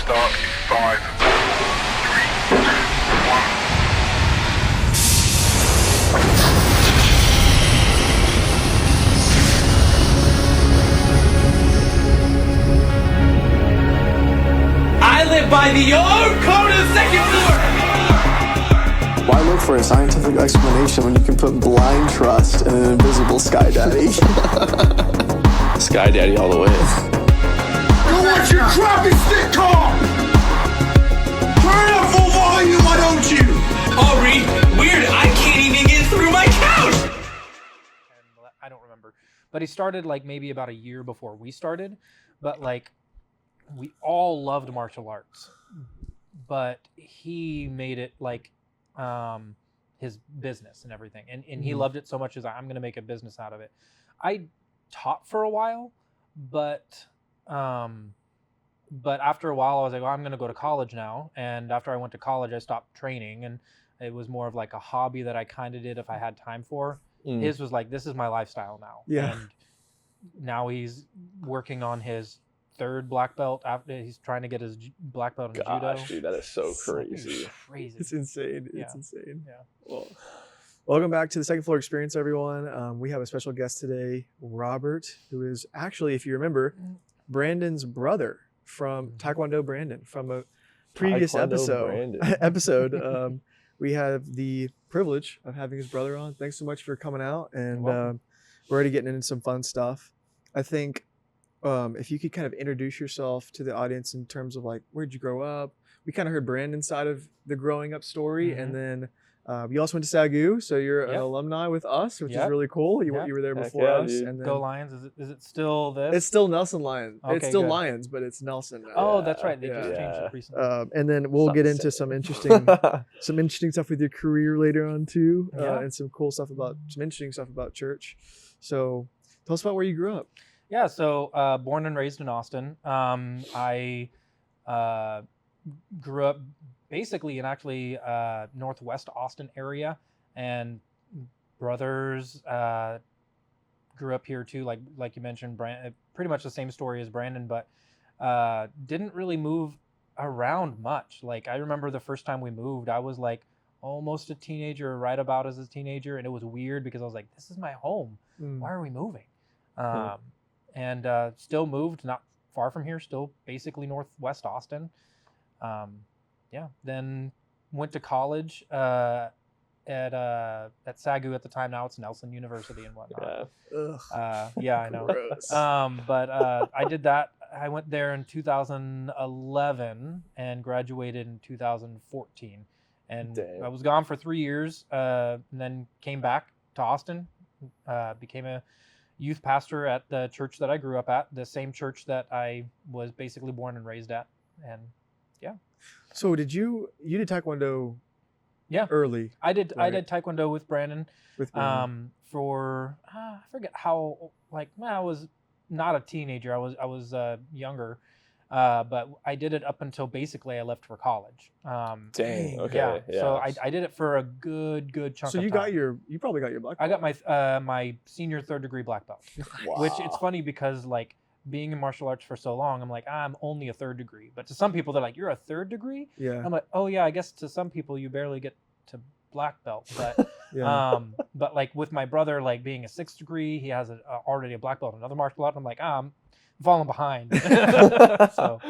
start in 5, 4, 3, 2, 1. I live by the old code of second floor! Why look for a scientific explanation when you can put blind trust in an invisible Sky Daddy? Sky Daddy all the way. Go watch your crappy sitcom! Turn up full volume, why don't you? Aubrey, weird, I can't even get through my couch! I don't remember. But he started like maybe about a year before we started. But like, we all loved martial arts. But he made it like his business and everything. And he loved it so much as I'm going to make a business out of it. I taught for a while, but after a while I was like, well, I'm going to go to college now. And after I went to college, I stopped training, and it was more of like a hobby that I kind of did if I had time for. His was like, this is my lifestyle now. Yeah. And now he's working on his third black belt. After he's trying to get his black belt in judo. Gosh, dude, that is so crazy. Crazy. It's insane. Yeah. It's insane. Yeah. Well, welcome back to the Second Floor Experience, everyone. We have a special guest today, Robert, who is actually, if you remember, Brandon's brother from Taekwondo Brandon from a previous Taekwondo episode. We have the privilege of having his brother on. Thanks so much for coming out, and we're already getting into some fun stuff. I think if you could kind of introduce yourself to the audience in terms of like, where'd you grow up? We kind of heard Brandon's side of the growing up story, and then you also went to SAGU, so you're an alumni with us, which is really cool. You were there before us. Dude. And then, Go Lions! Is it still this? it's still Nelson Lions. Okay, It's still good. Lions, but it's Nelson now. Oh, that's right. They just Yeah. changed it recently. And then we'll get into some interesting stuff with your career later on too, and some interesting stuff about church. So tell us about where you grew up. Yeah, so born and raised in Austin. I grew up basically in actually northwest Austin area, and brothers grew up here too. Like you mentioned, pretty much the same story as Brandon, but didn't really move around much. Like I remember the first time we moved, I was like almost a teenager, right about as a teenager, and it was weird because I was like, this is my home. Why are we moving? And still moved not far from here, still basically northwest Austin. Then went to college at SAGU at the time. Now it's Nelson University and whatnot. I know. But I did that. I went there in 2011 and graduated in 2014. And Dang. I was gone for 3 years, and then came back to Austin, became a youth pastor at the church that I grew up at, the same church that I was basically born and raised at. And So you did Taekwondo early? I did Right. Taekwondo with Brandon. With Brandon. For I forget how, like, I was not a teenager. I was younger, but I did it up until basically I left for college. Dang. Okay. Yeah. So I did it for a good chunk. So of you time. you probably got your black I belt. got my senior third degree black belt, which it's funny because like being in martial arts for so long, I'm like, I'm only a third degree. But to some people, they're like, you're a third degree? Yeah. I'm like, oh yeah, I guess to some people you barely get to black belt. But but like with my brother, like being a sixth degree, he has already a black belt in another martial art. I'm like, I'm falling behind. So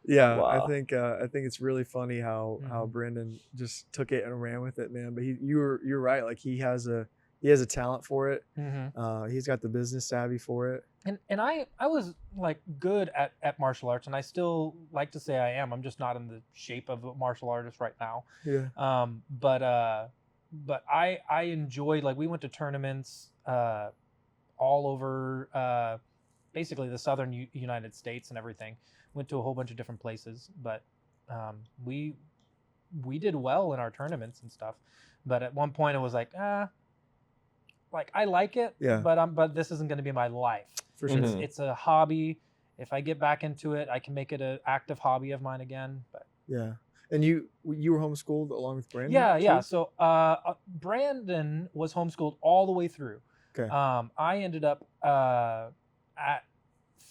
yeah, Wow. I think it's really funny how Brandon just took it and ran with it, man. But you're right. Like he has a talent for it. He's got the business savvy for it. And I was like good at martial arts, and I still like to say I am. I'm just not in the shape of a martial artist right now. Yeah. But I enjoyed, like, we went to tournaments all over basically the southern United States and everything. Went to a whole bunch of different places, but we did well in our tournaments and stuff. But at one point it was like, like I like it, but this isn't going to be my life. For sure. It's a hobby. If I get back into it, I can make it an active hobby of mine again. But yeah. And you were homeschooled along with Brandon? yeah. So Brandon was homeschooled all the way through. Okay. I ended up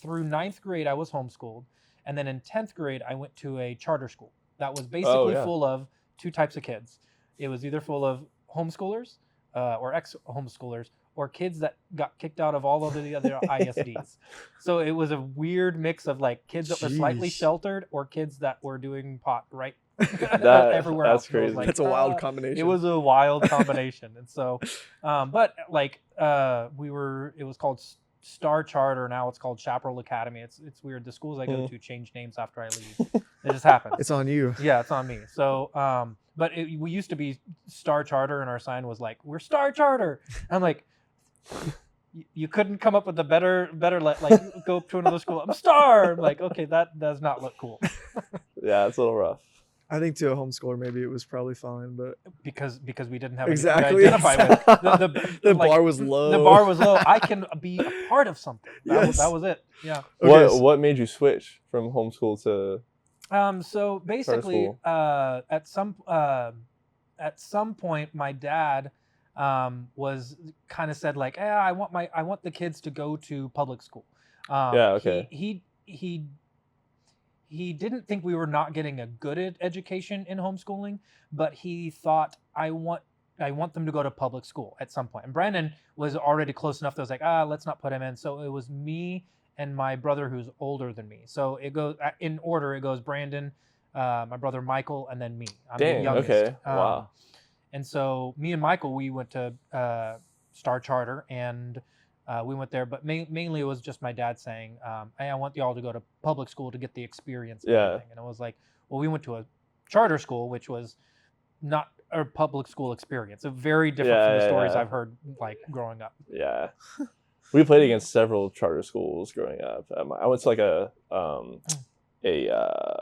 through ninth grade I was homeschooled, And then in 10th grade, I went to a charter school that was basically yeah. full of two types of kids. It was either full of homeschoolers or ex-homeschoolers, or kids that got kicked out of all of the other ISDs. So it was a weird mix of like kids that were slightly Jeez. sheltered or kids that were doing pot right everywhere That's else. And it was crazy. like, That's a wild combination. It was a wild combination. And so, but like it was called Star Charter. Now it's called Chaparral Academy. It's weird. The schools I go to change names after I leave. It just happens. It's on you. Yeah, it's on me. So, but we used to be Star Charter, and our sign was like, "We're Star Charter." I'm like, you couldn't come up with a better like go to another school. I'm Star. I'm like, okay, that does not look cool. Yeah, it's a little rough. I think to a homeschooler, maybe it was probably fine, but because we didn't have exactly anything to identify with. The like, bar was low. The bar was low. I can be a part of something. Yes. That was it. Yeah. Okay, What made you switch from homeschool to? So basically, at some point, my dad was kind of said like, I want the kids to go to public school. Yeah, okay. He didn't think we were not getting a good education in homeschooling, but he thought I want them to go to public school at some point. And Brandon was already close enough that I was like, let's not put him in. So it was me and my brother who's older than me. So it goes in order. It goes Brandon, my brother Michael, and then me. I'm the Dang. youngest. Okay. Wow. And so me and Michael, we went to Star Charter, and we went there. But mainly it was just my dad saying, hey, I want y'all to go to public school to get the experience. And everything. And it was like, well, we went to a charter school, which was not a public school experience. So very different from the stories I've heard like growing up. Yeah. We played against several charter schools growing up. I went to like a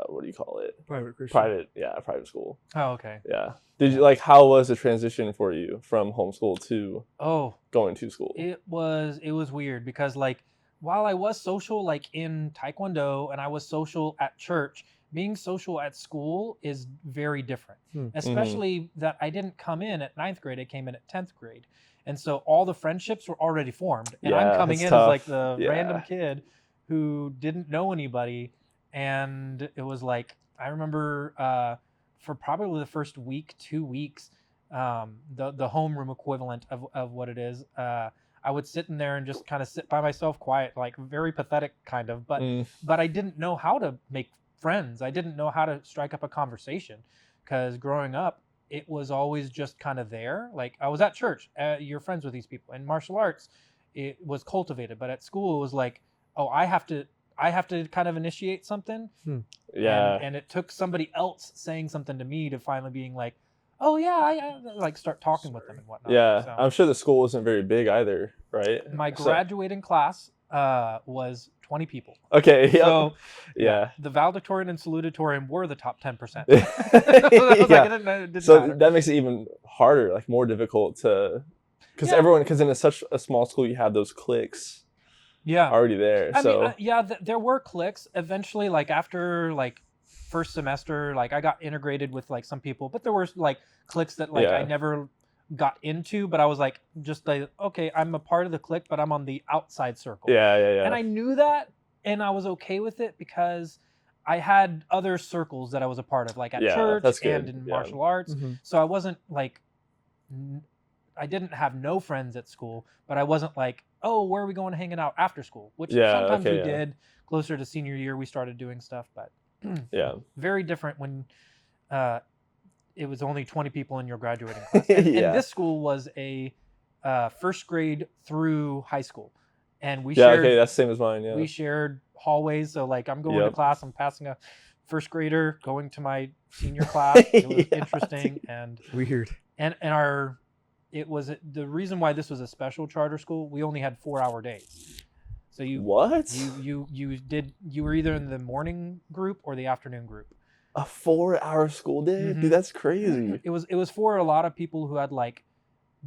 what do you call it? private Christian. Private school. Oh, okay. Yeah. Did you like how was the transition for you from homeschool to going to school? It was weird because like while I was social like in Taekwondo and I was social at church, being social at school is very different. Especially that I didn't come in at 9th grade, I came in at 10th grade. And so all the friendships were already formed. And I'm coming in tough. as like the random kid who didn't know anybody. And it was like, I remember for probably the first week, 2 weeks, the homeroom equivalent of what it is, I would sit in there and just kind of sit by myself quiet, like very pathetic kind of, but I didn't know how to make friends. I didn't know how to strike up a conversation because growing up, it was always just kind of there. Like I was at church, you're friends with these people. In martial arts, it was cultivated, but at school it was like, oh, I have to kind of initiate something. Yeah. And it took somebody else saying something to me to finally being like, oh yeah, I like start talking with them and whatnot. Yeah. So, I'm sure the school wasn't very big either, right? my graduating class was 20 people. Okay. Yep. So yeah. the valedictorian and salutatorian were the top 10%. So that was like, it didn't matter. That makes it even harder, like more difficult to, because in such a small school you have those cliques already there. I mean, there were cliques eventually, like after like first semester, like I got integrated with like some people, but there were like cliques that like I never got into, but I was like, just like, okay, I'm a part of the clique, but I'm on the outside circle. Yeah. And I knew that, and I was okay with it because I had other circles that I was a part of, like at church and in martial arts. So I wasn't like, I didn't have no friends at school, but I wasn't like, oh, where are we going hanging out after school? Which sometimes we did. Closer to senior year, we started doing stuff, but very different when it was only 20 people in your graduating class. And this school was a first grade through high school. And we shared, that's the same as mine. Yeah. We shared hallways. So like I'm going to class, I'm passing a first grader going to my senior class. It was interesting and weird. And it was the reason why this was a special charter school. We only had 4-hour days. So you were either in the morning group or the afternoon group. A 4-hour school day? Dude, that's crazy. It was for a lot of people who had like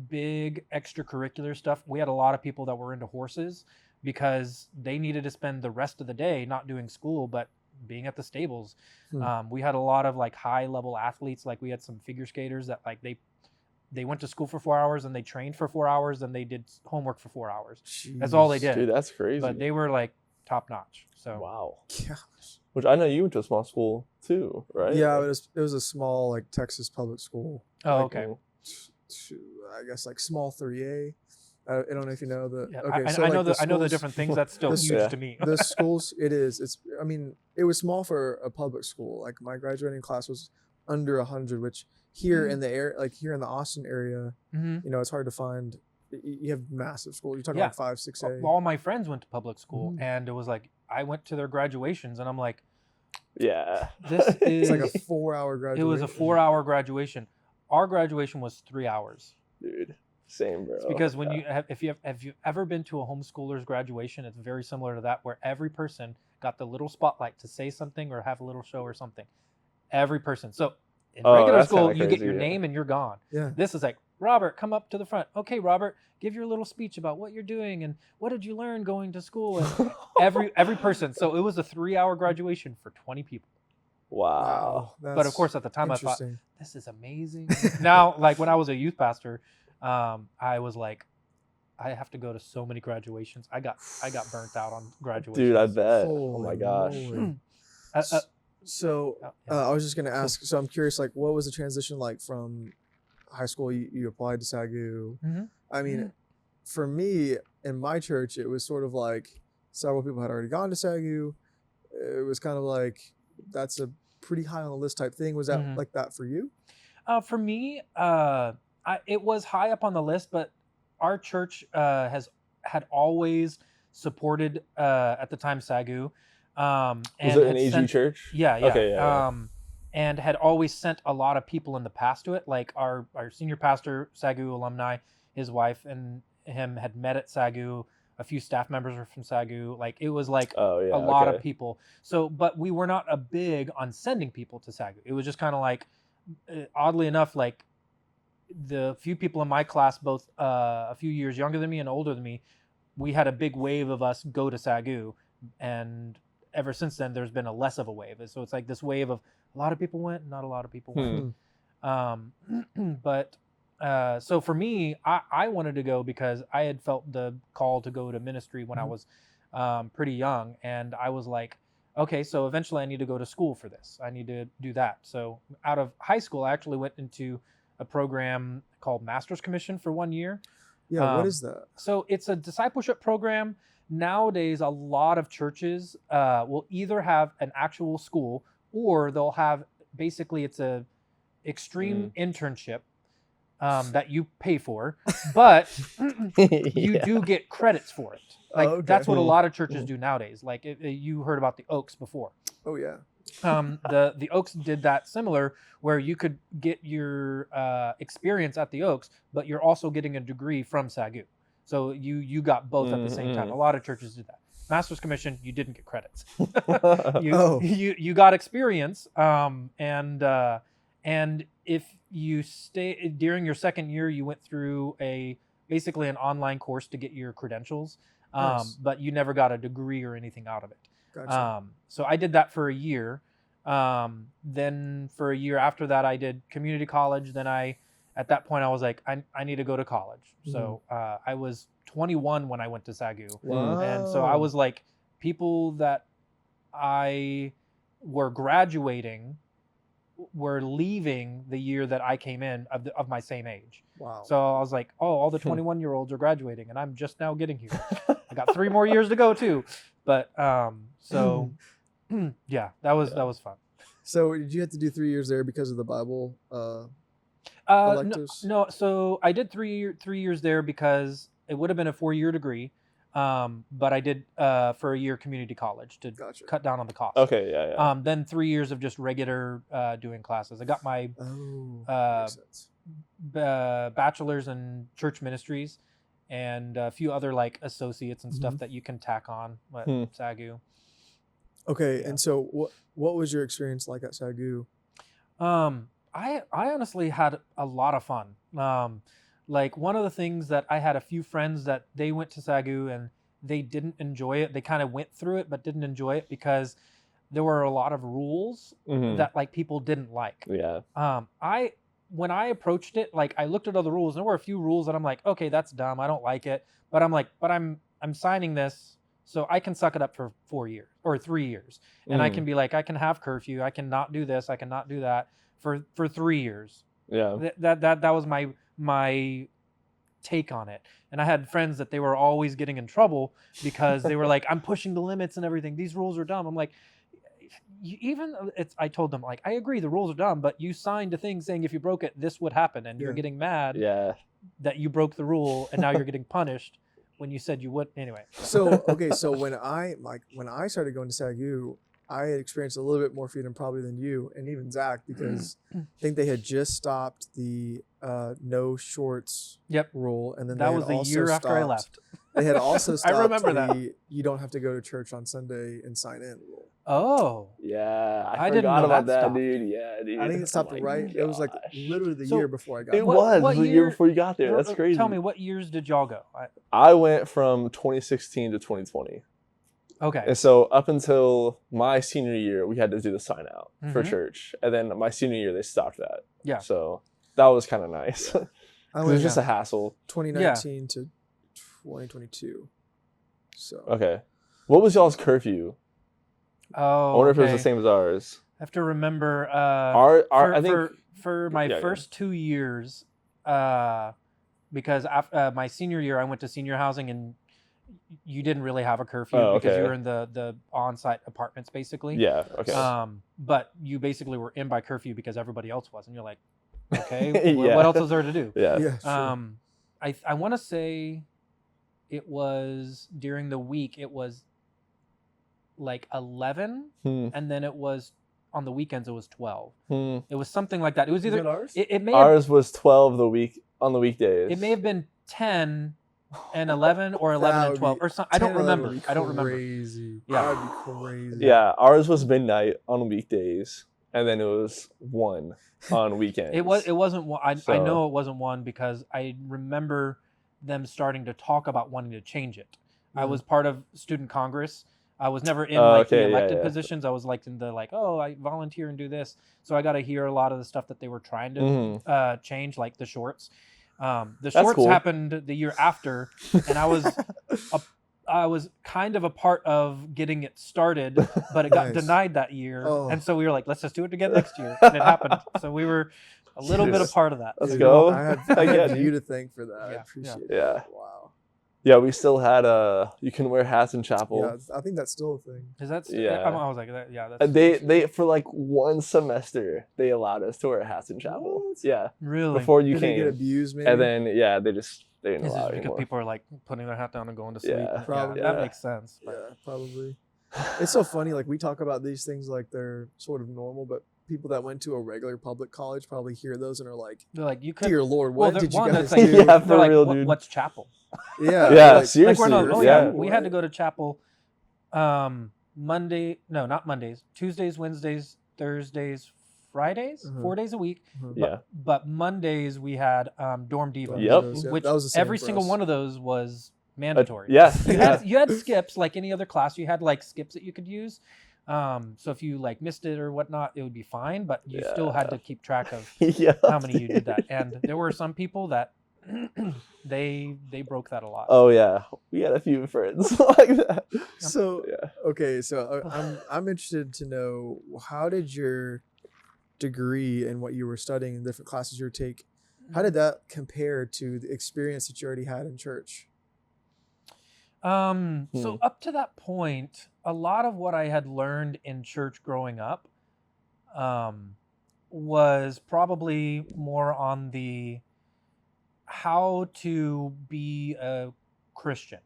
big extracurricular stuff. We had a lot of people that were into horses because they needed to spend the rest of the day not doing school but being at the stables. We had a lot of like high level athletes. Like we had some figure skaters that like they went to school for 4 hours and they trained for 4 hours and they did homework for 4 hours. Jeez. That's all they did. Dude, that's crazy. But they were like top notch. So Wow. Yeah. Which I know you went to a small school too, right? Yeah, it was a small like Texas public school. Oh, Like, okay. I guess like small 3A. I don't know if you know the. Yeah, Okay, I, so I like know the I know the schools- different things. That's still the- huge yeah. to me. the schools it is. It's I mean it was small for a public school. Like my graduating class was under 100, which here in the air like here in the Austin area, hmm you know, it's hard to find. You have massive schools. You're talking Yeah. like 5, 6A. All my friends went to public school, Mhm. and it was like I went to their graduations, and I'm like, Yeah. this is It's like a 4-hour it graduation. was a 4-hour graduation. Our graduation was 3 hours. Dude. Same, bro. It's because when Yeah. you have, if you have you ever been to a homeschooler's graduation, it's very similar to that, where every person got the little spotlight to say something or have a little show or something. Every person. So in Oh, regular that's school, kinda you get crazy, your yeah. name and you're gone. Yeah. This is like, Robert, come up to the front. Okay, Robert, give your little speech about what you're doing and what did you learn going to school. And every person. So it was a 3-hour graduation for 20 people. Wow. But of course, at the time, I thought, interesting. this is amazing. Now, like when I was a youth pastor, I was like, I have to go to so many graduations. I got burnt out on graduations. Dude, I bet. Oh Holy my gosh. moly. Uh, uh, So I was just gonna ask. So I'm curious, like, what was the transition like from high school? You applied to SAGU. Mhm. I mean, for me in my church, it was sort of like several people had already gone to SAGU. It was kind of like that's a pretty high on the list type thing. Was that Mhm. like that for you? For me, it was high up on the list, but our church had always supported at the time SAGU. Was And it an had AG sent- church? Yeah, yeah. Okay, yeah. And had always sent a lot of people in the past to it. Like our senior pastor, SAGU alumni, his wife and him had met at SAGU. A few staff members were from SAGU. Like it was like Oh yeah. a lot okay. of people. So, but we were not a big on sending people to SAGU. It was just kind of like, oddly enough, like the few people in my class, both a few years younger than me and older than me, we had a big wave of us go to SAGU, and ever since then, there's been a less of a wave. So it's like this wave of a lot of people went, not a lot of people went. But so for me, I wanted to go because I had felt the call to go to ministry when I was pretty young, and I was like, okay, so eventually I need to go to school for this. I need to do that. So out of high school, I actually went into a program called Master's Commission for 1 year. Yeah. What is that? So it's a discipleship program. Nowadays, a lot of churches will either have an actual school or they'll have basically it's a extreme internship that you pay for, but you do get credits for it. Like that's what a lot of churches do nowadays. Like you heard about the Oaks before. Oh yeah. The Oaks did that similar, where you could get your experience at the Oaks, but you're also getting a degree from SAGU. So you got both at the same time. A lot of churches do that. Master's Commission, you didn't get credits. You got experience, and if you stay during your second year, you went through basically an online course to get your credentials, Nice. but you never got a degree or anything out of it. Gotcha. So I did that for a year. Then for a year after that, I did community college. Then at that point, I was like, I need to go to college. So I was 21 when I went to SAGU. Wow. And so I was like, people that I were graduating were leaving the year that I came in of my same age. Wow. So I was like, oh, all the 21-year-olds are graduating and I'm just now getting here. I got 3 more years to go too. But so yeah, that was fun. So did you have to do 3 years there because of the Bible No, electives? no, so I did 3 years there because it would have been a 4-year degree. But I did for a year community college to Gotcha. cut down on the cost. Okay, yeah. Then 3 years of just regular doing classes. I got my makes sense. bachelor's in church ministries and a few other like associates and stuff Mhm. that you can tack on at SAGU. Okay, Yeah. and so what was your experience like at SAGU? I honestly had a lot of fun. Like one of the things that I had a few friends that they went to SAGU and they didn't enjoy it. They kind of went through it but didn't enjoy it because there were a lot of rules that like people didn't like. Yeah. When I approached it, like I looked at other rules and there were a few rules that I'm like, okay, that's dumb. I don't like it. But I'm like, but I'm signing this. So I can suck it up for 4 years or 3 years. And I can be like, I can have curfew. I cannot do this. I cannot do that for 3 years. Yeah. That was my take on it. And I had friends that they were always getting in trouble because they were like, I'm pushing the limits and everything. These rules are dumb. I'm like, I told them, like, I agree the rules are dumb, but you signed a thing saying if you broke it, this would happen. And you're getting mad that you broke the rule and now you're getting punished when you said you would. Anyway. So, okay. So when I started going to SAGU, I had experienced a little bit more freedom probably than you and even Zach, because I think they had just stopped the no shorts rule. And then that was the year after I left. They had also stopped I remember that. You don't have to go to church on Sunday and sign in rule. Oh. Yeah. I didn't know about that, stopped. dude. Yeah, dude. I think it stopped right. It was like literally the year before I got there. It was what the year before you got there. That's crazy. Tell me, what years did y'all go? I went from 2016 to 2020. Okay. And so up until my senior year, we had to do the sign out for church. And then my senior year, they stopped that. Yeah. So that was kind of nice. It was just a hassle. 2019 to 2022. So. Okay. What was y'all's curfew? Oh, I wonder if it was the same as ours. I have to remember. I think for my first 2 years, because after my senior year, I went to senior housing, and you didn't really have a curfew because you were in the on-site apartments, basically. Yeah. Okay. But you basically were in by curfew because everybody else was, and you're like, okay, what else is there to do? Yeah. Sure. I want to say it was during the week. It was like 11, and then it was on the weekends. It was 12. It was something like that. It was either ours. It may ours was 12 on the weekdays. It may have been 10 and 11 or 11 and 12 or something. I don't remember. Crazy. I don't remember. Yeah, that would be crazy. Yeah, ours was midnight on weekdays, and then it was 1 on weekends. It wasn't one. I know it wasn't 1 because I remember them starting to talk about wanting to change it. I was part of student congress. I was never in the elected positions. I was like in the I volunteer and do this. So I got to hear a lot of the stuff that they were trying to change, like the shorts. The shorts happened the year after, and I was kind of a part of getting it started, but it got denied that year. And so we were like, let's just do it again next year. And it happened. So we were a little bit a part of that. Let's go. I have you to thank for that. I appreciate it. Yeah. Wow. Yeah, we still had you can wear hats in chapel. Yeah, I think that's still a thing. Is that? Yeah. I was like, that's. They for like 1 semester they allowed us to wear hats in chapel. What? Yeah. Really? Before you Did they came. get abused, maybe? And then they didn't Is allow it it because anymore. people are like putting their hat down and going to sleep? Yeah, probably. That makes sense. Yeah, probably. It's so funny. Like we talk about these things like they're sort of normal, but people that went to a regular public college probably hear those and are like, They're like, you could. "Dear Lord, Well, what did you one guys that's like, do?" Yeah, they're for like, real, dude. What's chapel? Yeah, Yeah, like, seriously. Like we're not, yeah. we had to go to chapel Monday, no, not Mondays, Tuesdays, Wednesdays, Thursdays, Fridays, 4 days a week. Yeah. But Mondays we had Dorm Diva, Yep. which That was the same every for single us. one of those was mandatory. Yeah. You had skips like any other class. You had like skips that you could use. So if you like missed it or whatnot, it would be fine, but you still had to keep track of how many you did that. And there were some people that they broke that a lot. Oh yeah, we had a few friends like that. So okay, so I'm interested to know, how did your degree and what you were studying in different classes you take, how did that compare to the experience that you already had in church? So up to that point, a lot of what I had learned in church growing up was probably more on the how to be a Christian.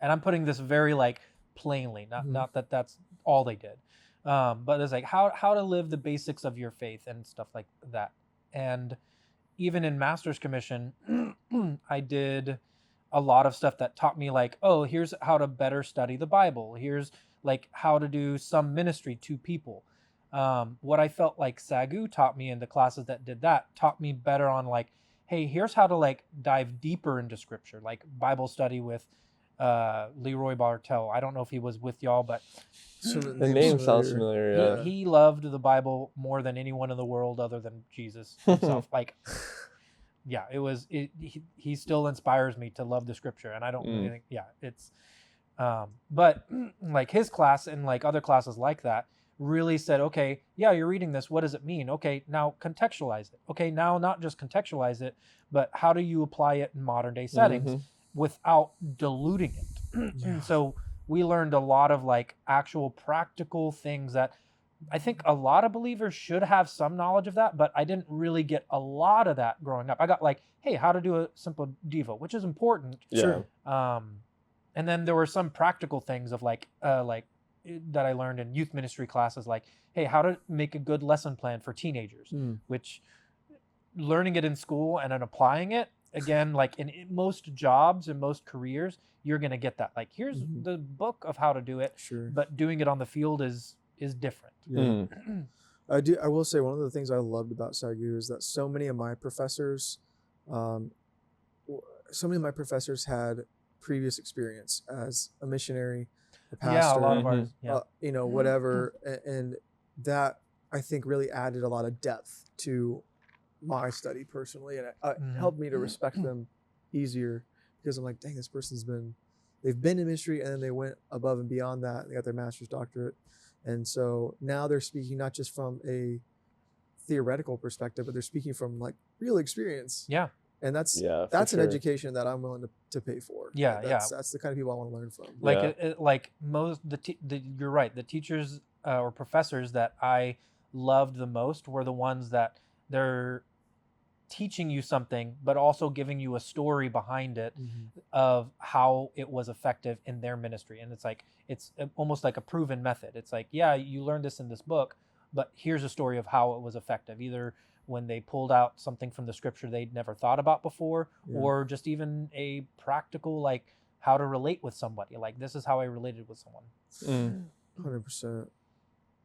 And I'm putting this very like plainly, not that that's all they did. But it's like how to live the basics of your faith and stuff like that. And even in Master's Commission, I did a lot of stuff that taught me like, oh, here's how to better study the Bible. Here's like how to do some ministry to people. What I felt like SAGU taught me in the classes that did that taught me better on like, hey, here's how to like dive deeper into scripture, like Bible study with Leroy Bartel. I don't know if he was with y'all, but the name sounds familiar. Yeah. He loved the Bible more than anyone in the world other than Jesus himself. Like, yeah, he still inspires me to love the scripture. And I don't really think, it's, But like his class and like other classes like that really said, okay, yeah, you're reading this. What does it mean? Okay, now contextualize it. Okay, now not just contextualize it, but how do you apply it in modern day settings without diluting it? So we learned a lot of like actual practical things that I think a lot of believers should have some knowledge of that, but I didn't really get a lot of that growing up. I got like, hey, how to do a simple Devo, which is important. Sure. And then there were some practical things of like that I learned in youth ministry classes, like, hey, how to make a good lesson plan for teenagers, which learning it in school and then applying it, again, like in most jobs and most careers, you're going to get that. Like, here's the book of how to do it, but doing it on the field is different. Yeah. I will say one of the things I loved about SAGU is that so many of my professors had previous experience as a missionary, a pastor, Yeah, a lot of ours. Yeah. You know, whatever. And that I think really added a lot of depth to my study personally. And it helped me to respect them easier because I'm like, dang, this they've been in ministry and then they went above and beyond that. They got their master's doctorate. And so now they're speaking not just from a theoretical perspective, but they're speaking from like real experience. Yeah. And that's an education that I'm willing to pay for. Yeah, that's the kind of people I want to learn from. Like like most you're right. The teachers or professors that I loved the most were the ones that they're teaching you something, but also giving you a story behind it of how it was effective in their ministry. And it's like it's almost like a proven method. It's like, yeah, you learned this in this book, but here's a story of how it was effective. Either when they pulled out something from the scripture they'd never thought about before, or just even a practical, like how to relate with somebody. Like, this is how I related with someone. 100%.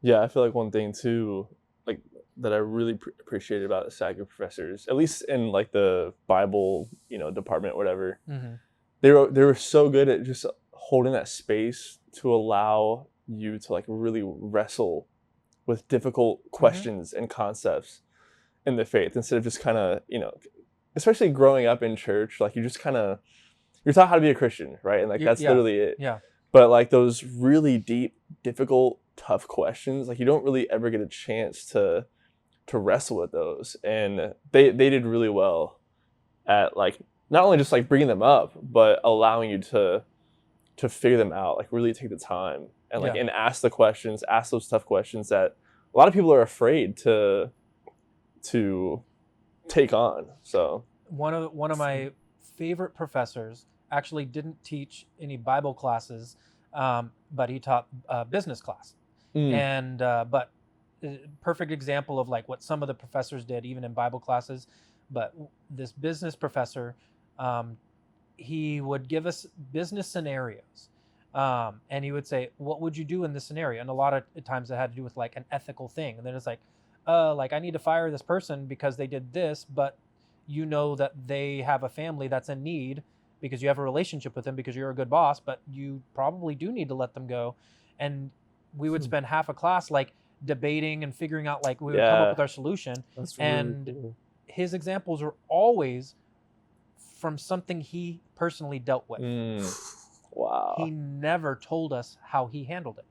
Yeah, I feel like one thing too, like that I really appreciated about the SAGU professors, at least in like the Bible, department, or whatever, they were so good at just holding that space to allow you to like really wrestle with difficult questions and concepts in the faith, instead of just kind of, especially growing up in church, like you're taught how to be a Christian, right? And like that's literally it. Yeah. But like those really deep, difficult, tough questions, like you don't really ever get a chance to wrestle with those. And they did really well at like not only just like bringing them up, but allowing you to figure them out, like really take the time and like and ask those tough questions that a lot of people are afraid to take on. So one of my favorite professors actually didn't teach any Bible classes, but he taught business class. And but perfect example of like what some of the professors did even in Bible classes. But this business professor, he would give us business scenarios, and he would say, what would you do in this scenario? And a lot of times it had to do with like an ethical thing. And then it's like I need to fire this person because they did this, but you know that they have a family that's in need because you have a relationship with them because you're a good boss, but you probably do need to let them go. And we would spend half a class like debating and figuring out, like we would come up with our solution. That's really and cool. His examples are always from something he personally dealt with. Wow. He never told us how he handled it.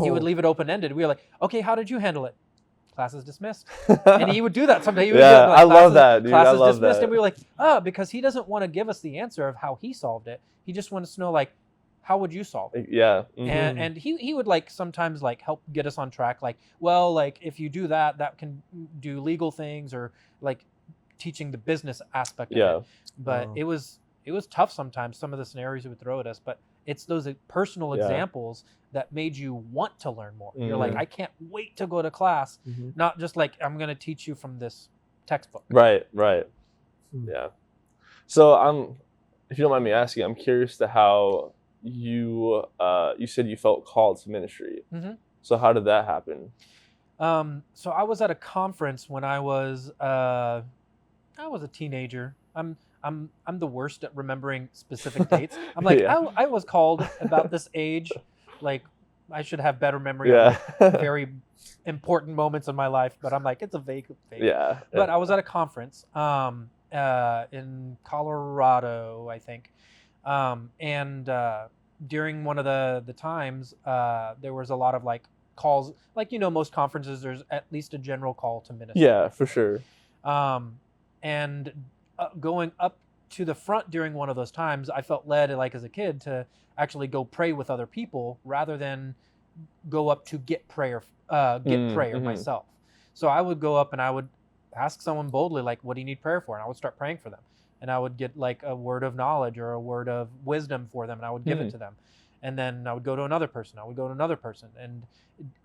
He would leave it open-ended. We were like, okay, how did you handle it? Class is dismissed. And he would do that sometimes. He would do, like, I love that, dude. Class I is love dismissed. that. And we were like, because he doesn't want to give us the answer of how he solved it. He just wants to know, like, how would you solve it? Yeah. And he would like sometimes like help get us on track. Like, well, like if you do that, that can do legal things, or like teaching the business aspect of it. But it was tough sometimes, some of the scenarios he would throw at us, but it's those personal examples that made you want to learn more. You're like, I can't wait to go to class, not just like, I'm going to teach you from this textbook. Right. Yeah. So if you don't mind me asking, I'm curious to how you said you felt called to ministry. So how did that happen? So I was at a conference when I was a teenager. I'm the worst at remembering specific dates. I'm like, I was called about this age. Like, I should have better memory of like, very important moments in my life. But I'm like, it's a vague. Yeah. But I was at a conference in Colorado, I think. And during one of the times, there was a lot of like calls, like most conferences, there's at least a general call to ministry. Yeah, for sure. And going up to the front during one of those times, I felt led, like as a kid, to actually go pray with other people rather than go up to get prayer myself. So I would go up and I would ask someone boldly, like, what do you need prayer for? And I would start praying for them. And I would get like a word of knowledge or a word of wisdom for them, and I would give it to them. And then I would go to another person. I would go to another person. And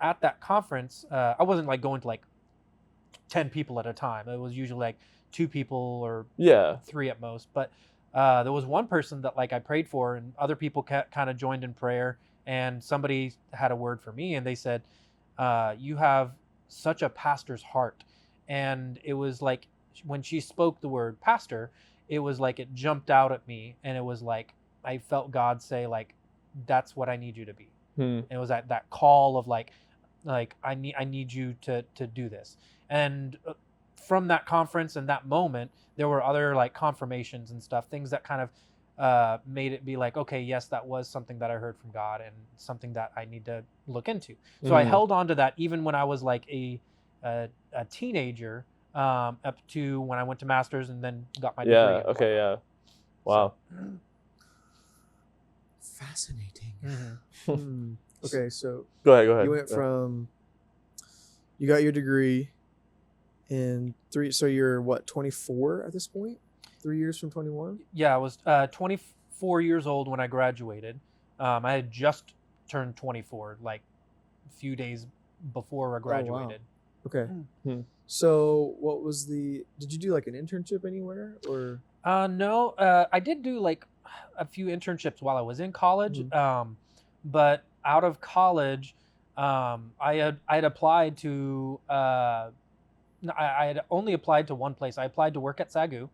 at that conference, I wasn't like going to like 10 people at a time. It was usually like 2 people or 3 at most. But there was one person that like I prayed for, and other people kind of joined in prayer. And somebody had a word for me, and they said, you have such a pastor's heart. And it was like when she spoke the word pastor, it was like it jumped out at me, and it was like I felt God say, like, that's what I need you to be. And it was that call of like I need you to do this. And from that conference and that moment, there were other like confirmations and stuff, things that kind of made it be like, okay, yes, that was something that I heard from God and something that I need to look into. So I held on to that even when I was like a teenager, up to when I went to master's and then got my degree. Yeah. Okay. Yeah. Wow. Fascinating. Mm-hmm. Okay, so Go ahead. you went from, you got your degree in 3, so you're what, 24 at this point? 3 years from 21? Yeah, I was 24 years old when I graduated. I had just turned 24, like a few days before I graduated. Okay. So what was did you do like an internship anywhere or? No, I did do like a few internships while I was in college. But out of college, I had applied to, I had only applied to one place. I applied to work at SAGU,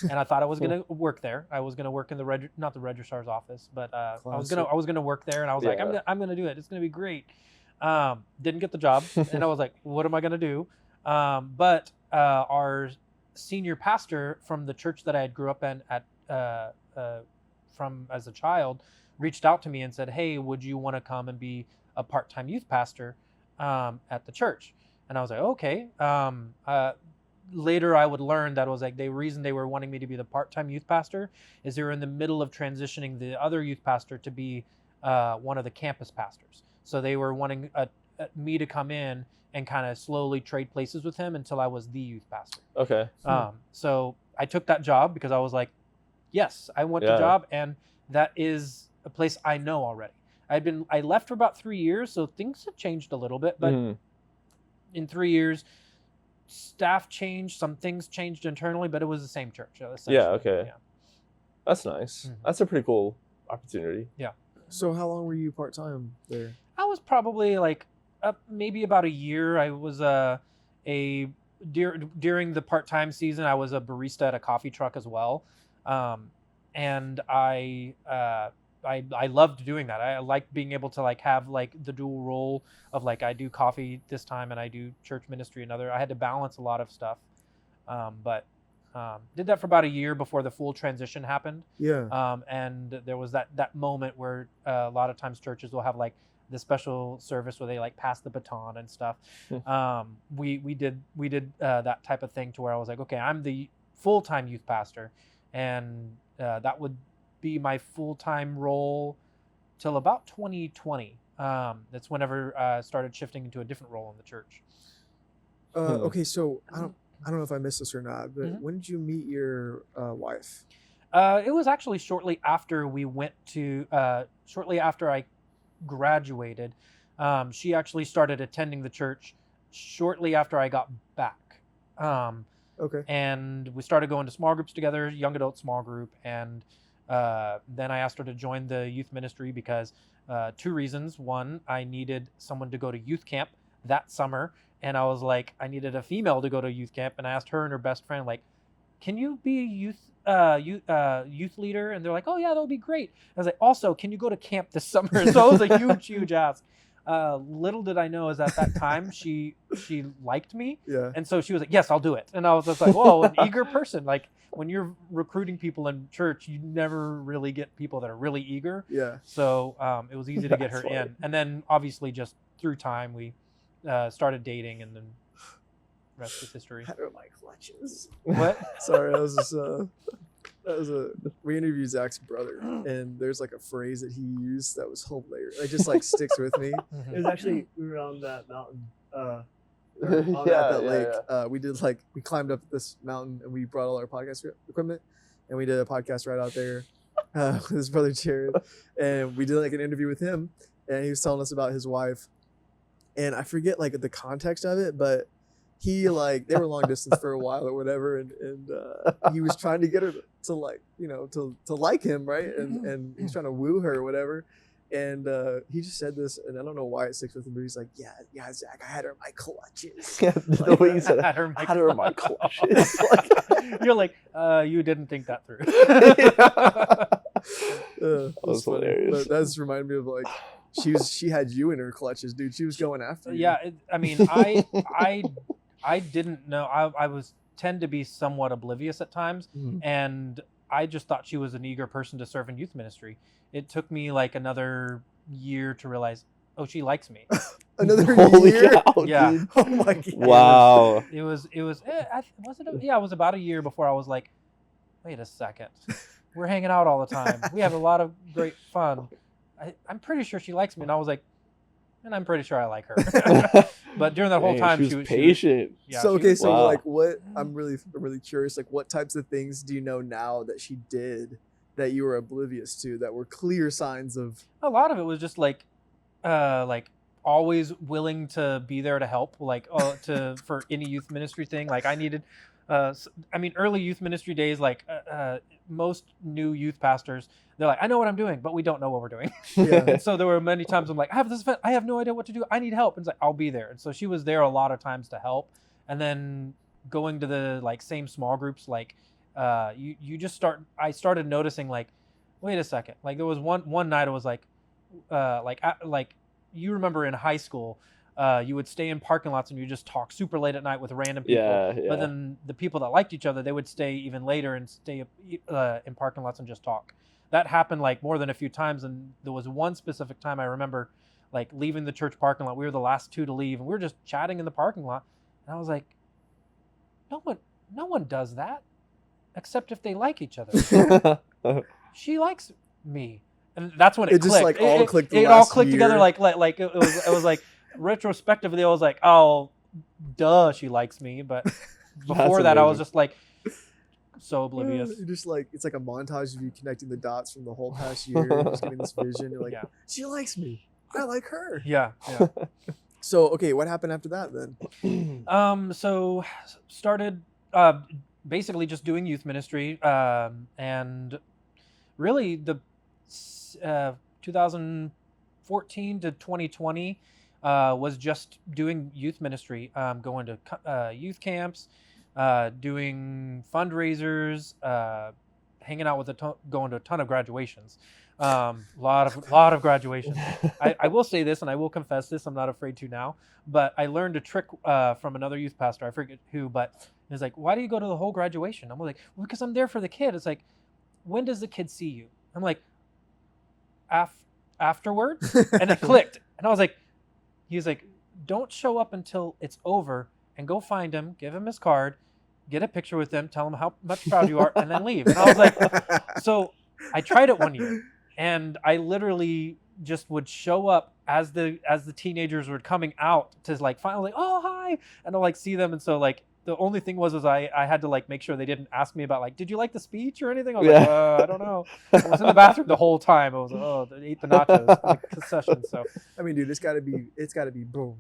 and I thought I was going to work there. I was going to work in not the registrar's office, but I was going to work there, and I was like, I'm going to do it. It's going to be great. Didn't get the job, and I was like, what am I going to do? But our senior pastor from the church that I had grew up in from as a child reached out to me and said, hey, would you want to come and be a part-time youth pastor at the church? And I was like, okay. Later I would learn that it was like the reason they were wanting me to be the part-time youth pastor is they were in the middle of transitioning the other youth pastor to be one of the campus pastors. So they were wanting me to come in and kind of slowly trade places with him until I was the youth pastor. Okay. So I took that job because I was like, yes, I want the job, and that is a place I know already. I left for about 3 years, so things have changed a little bit, but in 3 years, staff changed, some things changed internally, but it was the same church. Yeah, okay. Yeah. That's nice. That's a pretty cool opportunity. Yeah. So how long were you part-time there? I was probably like maybe about a year. I was during the part-time season, I was a barista at a coffee truck as well. And I loved doing that. I liked being able to like have like the dual role of like I do coffee this time and I do church ministry another. I had to balance a lot of stuff, but did that for about a year before the full transition happened. Yeah. And there was that moment where a lot of times churches will have like the special service where they like pass the baton and stuff. We did that type of thing to where I was like, okay, I'm the full-time youth pastor, and that would be my full-time role till about 2020. That's whenever I started shifting into a different role in the church. Okay, so I don't know if I missed this or not, but when did you meet your wife? It was actually shortly after shortly after I graduated. She actually started attending the church shortly after I got back. Okay. And we started going to small groups together, young adult small group, and then I asked her to join the youth ministry because 2 reasons. One, I needed someone to go to youth camp that summer, and I was like, I needed a female to go to youth camp, and I asked her and her best friend, like, can you be a youth leader? And they're like, oh yeah, that would be great. I was like, also, can you go to camp this summer? So it was a huge ask. Little did I know is at that time she liked me, Yeah. and so she was like, "Yes, I'll do it." And I was just like, "Whoa, an eager person!" Like when you're recruiting people in church, you never really get people that are really eager. Yeah. So it was easy to get her That's funny. in, and then obviously just through time we started dating, and then rest is history. How are my clutches? What? Sorry, that was just we interviewed Zach's brother, and there's like a phrase that he used that was hilarious. It just like sticks with me. It was actually we were on that mountain, at that lake. We did we climbed up this mountain and we brought all our podcast equipment, and we did a podcast right out there with his brother Jared, and we did like an interview with him, and he was telling us about his wife, and I forget like the context of it, but he they were long distance for a while or whatever, and he was trying to get her to like to like him, right, and he's trying to woo her or whatever, and he just said this, and I don't know why it sticks with him, but he's like, yeah, Zach, I had her in my clutches. The way you said Had it, her in my had her in my clutches. Like, You're like, you didn't think that through. That was funny. hilarious. But that just reminded me of like she had you in her clutches, dude. She was going after you. Yeah, I mean, I didn't know. I was tend to be somewhat oblivious at times, Mhm. and I just thought she was an eager person to serve in youth ministry. It took me like another year to realize, oh, she likes me. Another holy year. cow, Yeah. dude. Oh my god. Wow. It was was it was about a year before I was like, wait a second, we're hanging out all the time. We have a lot of great fun. I'm pretty sure she likes me, and I was like, and I'm pretty sure I like her. But during that whole Dang, time, she was patient. yeah, So she okay, was- so Wow. like what I'm really curious, like what types of things do you know now that she did that you were oblivious to that were clear signs of a lot of it was just like always willing to be there to help, like for any youth ministry thing. Like I needed, early youth ministry days, like most new youth pastors, they're like, I know what I'm doing, but we don't know what we're doing. yeah. And so there were many times I'm like, I have this event, I have no idea what to do, I need help. And it's like, I'll be there. And so she was there a lot of times to help. And then going to the like same small groups, like I started noticing like, wait a second, like there was one night I was like you remember in high school, you would stay in parking lots and you just talk super late at night with random people. Yeah. But then the people that liked each other, they would stay even later and stay in parking lots and just talk. That happened like more than a few times, and there was one specific time I remember, like leaving the church parking lot. We were the last two to leave, and we were just chatting in the parking lot. And I was like, no one does that, except if they like each other. She likes me, and that's when it just, clicked. like, all clicked the It all last clicked together. year. Like it was like retrospectively, I was like, oh, duh, she likes me. But before that, I was amazing. just like so oblivious. You're just like it's like a montage of you connecting the dots from the whole past year, just getting this vision. You're like, Yeah. she likes me. I like her. Yeah. So okay, what happened after that then? So started basically just doing youth ministry, and really the 2014 to 2020 was just doing youth ministry, going to youth camps, doing fundraisers, hanging out with going to a ton of graduations. Lot of graduations. I will say this, and I will confess this. I'm not afraid to now, but I learned a trick from another youth pastor. I forget who, but it's like, why do you go to the whole graduation? I'm like, well, because I'm there for the kid. It's like, when does the kid see you? I'm like, afterwards, and it clicked, and I was like, he was like, don't show up until it's over, and go find him, give him his card, get a picture with him, tell him how much proud you are, and then leave. And I was like, so I tried it one year. And I literally just would show up as the teenagers were coming out to like finally, oh hi, and I'll like see them. And so like the only thing was I had to like make sure they didn't ask me about like, did you like the speech or anything? I was like, I don't know. I was in the bathroom the whole time. I was like, oh, they ate the nachos, like concession. So I mean, dude, it's got to be brutal.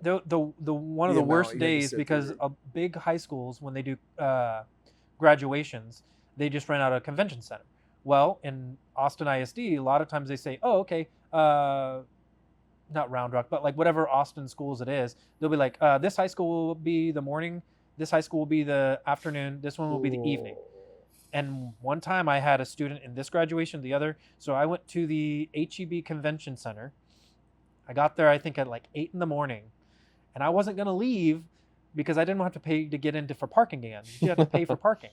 the one of The the worst amount you had to days, sit because through. big high schools, when they do graduations, they just rent out a convention center. Well, in Austin ISD, a lot of times they say, oh, okay, not Round Rock, but like whatever Austin schools it is, they'll be like, this high school will be the morning, this high school will be the afternoon, this one will be the evening. And one time I had a student in this graduation, the other, so I went to the HEB Convention Center. I got there, I think at like 8 in the morning, and I wasn't gonna leave because I didn't have to pay to get into for parking again. You have to pay for parking.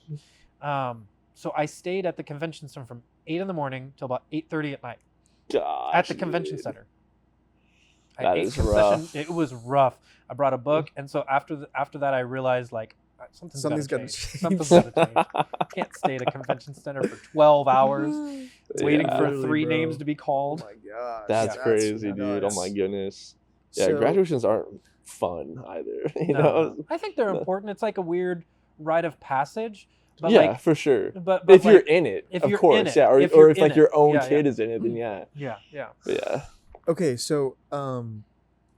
So I stayed at the convention center from 8 in the morning till about 8:30 at night Gosh, at the convention dude. center. That is rough. It was rough. I brought a book, and so after that, I realized like something's gotta gotta change. change. Something's gotta change. Can't stay at a convention center for 12 hours waiting Yeah. for Literally, 3 bro. names to be Oh called. my gosh. That's crazy, dude. Oh nuts. my goodness. Yeah, So- graduations aren't fun either. You No. know? I think they're important. It's like a weird rite of passage. But yeah, like, for sure. but If you're like, in it, if of you're course, in it, yeah. Or if or you're if in like it, your own yeah, kid yeah. is in it, then yeah. yeah. But yeah. Okay, so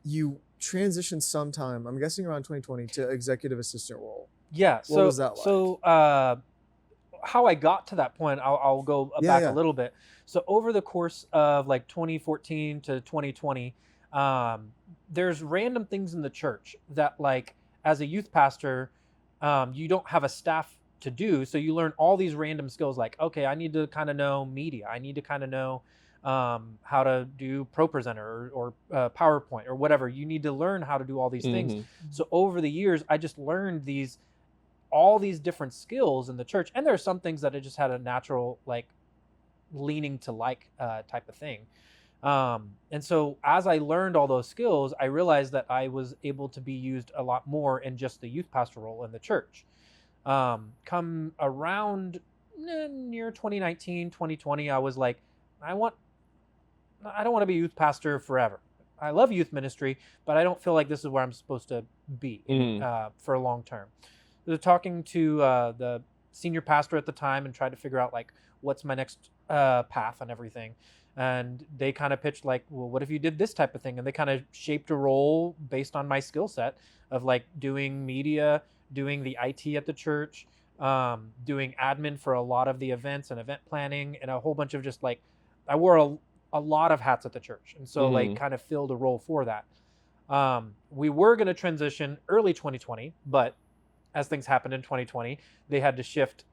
you transitioned sometime, I'm guessing around 2020, to executive assistant role. Yeah. So What was that like? So how I got to that point, I'll go back Yeah. a little bit. So over the course of like 2014 to 2020, there's random things in the church that, like, as a youth pastor, you don't have a staff to do, so you learn all these random skills. Like, okay, I need to kind of know media. I need to kind of know how to do ProPresenter or PowerPoint or whatever. You need to learn how to do all these things. Mhm. So over the years, I just learned all these different skills in the church, and there are some things that I just had a natural like leaning to type of thing. And so as I learned all those skills, I realized that I was able to be used a lot more in just the youth pastor role in the church. Come around near 2019, 2020, I was like, I don't want to be a youth pastor forever. I love youth ministry, but I don't feel like this is where I'm supposed to be for a long term. So talking to the senior pastor at the time and tried to figure out like what's my next path and everything. And they kind of pitched like, well, what if you did this type of thing? And they kind of shaped a role based on my skill set of like doing media, doing the IT at the church, doing admin for a lot of the events and event planning, and a whole bunch of just like, I wore a lot of hats at the church. And so like kind of filled a role for that. We were going to transition early 2020, but as things happened in 2020, they had to shift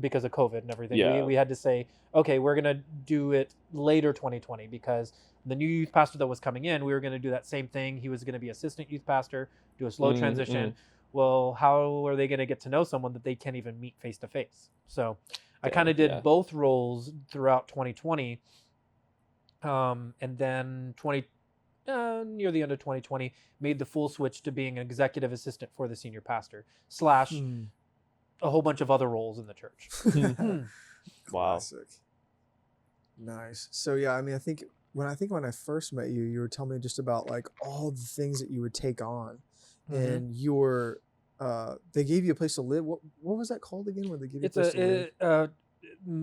because of COVID and everything. Yeah. We had to say, okay, we're going to do it later 2020 because the new youth pastor that was coming in, we were going to do that same thing. He was going to be assistant youth pastor, do a slow transition. Well, how are they going to get to know someone that they can't even meet face to face? So I kind of did both roles throughout 2020. And then near the end of 2020, made the full switch to being an executive assistant for the senior pastor / a whole bunch of other roles in the church. Wow. Classic. Nice. So yeah, I mean, I think when I first met you, you were telling me just about like all the things that you would take on, and you were they gave you a place to live. What was that called again? Where they give you a place to live?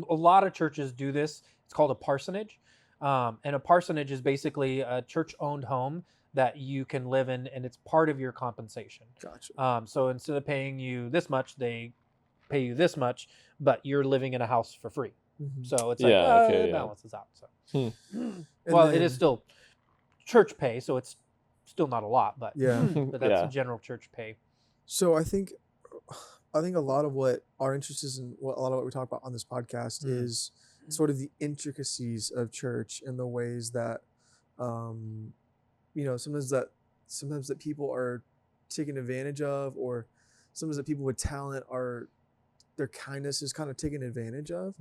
A lot of churches do this. It's called a parsonage. And a parsonage is basically a church-owned home that you can live in, and it's part of your compensation. Gotcha. So instead of paying you this much, they pay you this much, but you're living in a house for free. Mhm. So it's like, it balances out. So, well, it is still church pay, so it's still not a lot, but Yeah. but that's general church pay. So I think a lot of what our interest is in, a lot of what we talk about on this podcast is sort of the intricacies of church and the ways that, sometimes that people are taken advantage of, or sometimes that people with talent their kindness is kind of taken advantage of.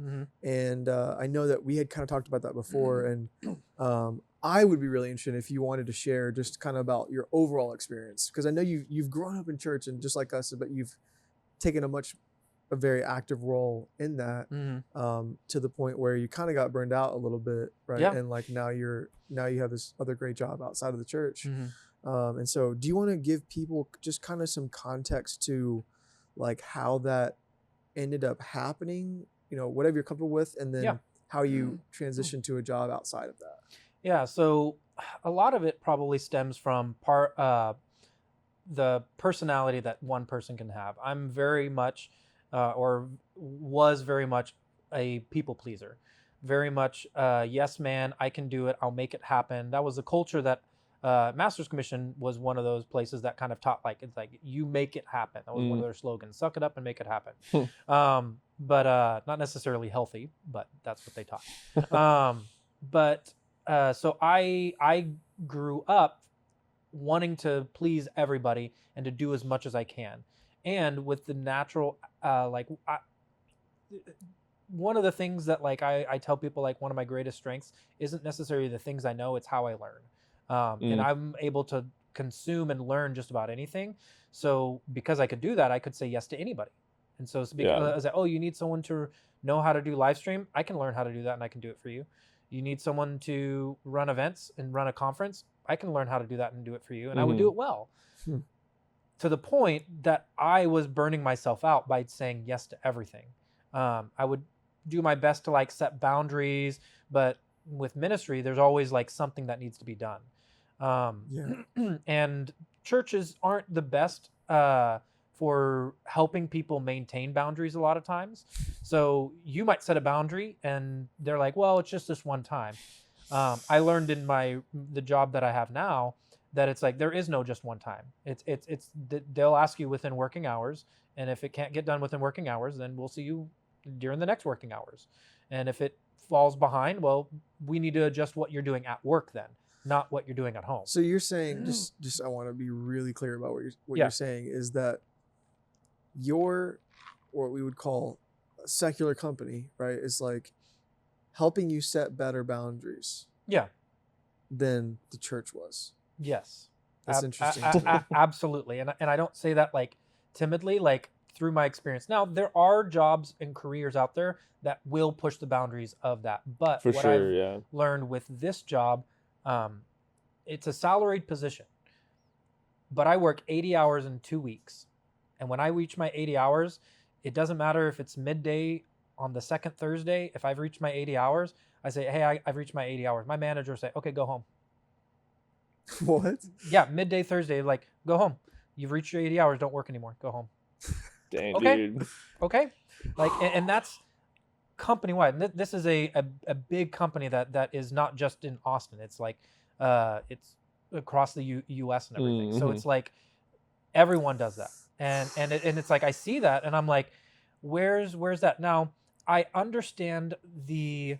And I know that we had kind of talked about that before, and I would be really interested if you wanted to share just kind of about your overall experience, because I know you've grown up in church and just like us, but you've taken a very active role in that, to the point where you kind of got burned out a little bit, right? Yeah. And like now you have this other great job outside of the church. And so do you want to give people just kind of some context to like how that ended up happening, whatever you're comfortable with, and then how you transitioned to a job outside of that? Yeah, so a lot of it probably stems from the personality that one person can have. I'm very much, or was very much, a people pleaser. Very much, yes, man, I can do it. I'll make it happen. That was a culture that Master's Commission was one of those places that kind of taught, like, it's like, you make it happen. That was one of their slogans: suck it up and make it happen. But not necessarily healthy, but that's what they taught. But So I grew up wanting to please everybody and to do as much as I can, and with the natural one of the things that like I tell people, like one of my greatest strengths isn't necessarily the things I know, it's how I learn. And I'm able to consume and learn just about anything. So because I could do that, I could say yes to anybody. And so it's because I was like, oh, you need someone to know how to do live stream? I can learn how to do that and I can do it for you. You need someone to run events and run a conference? I can learn how to do that and do it for you. And I would do it well. To the point that I was burning myself out by saying yes to everything. I would do my best to like set boundaries, but with ministry, there's always like something that needs to be done. And churches aren't the best for helping people maintain boundaries a lot of times. So you might set a boundary and they're like, well, it's just this one time. I learned in the job that I have now that it's like, there is no just one time. They'll ask you within working hours. And if it can't get done within working hours, then we'll see you during the next working hours. And if it falls behind, well, we need to adjust what you're doing at work then, not what you're doing at home. So you're saying, just I want to be really clear about what you're saying is that your, what we would call a secular company, right, is like helping you set better boundaries. Yeah. Than the church was. Yes. That's interesting. Absolutely. And I don't say that like timidly, like through my experience. Now, there are jobs and careers out there that will push the boundaries of that. But what I've learned with this job, it's a salaried position. But I work 80 hours in 2 weeks. And when I reach my 80 hours, it doesn't matter if it's midday on the second Thursday. If I've reached my 80 hours, I say, hey, I've reached my 80 hours. My manager will say, okay, go home. What? Yeah, midday Thursday, like, go home. You've reached your 80 hours. Don't work anymore. Go home. Dang, okay. dude. Okay. Like, and that's company-wide. This is a big company that is not just in Austin. It's like, it's across the U.S. and everything. Mm-hmm. So it's like everyone does that. And it's like, I see that and I'm like, where's that? Now, I understand the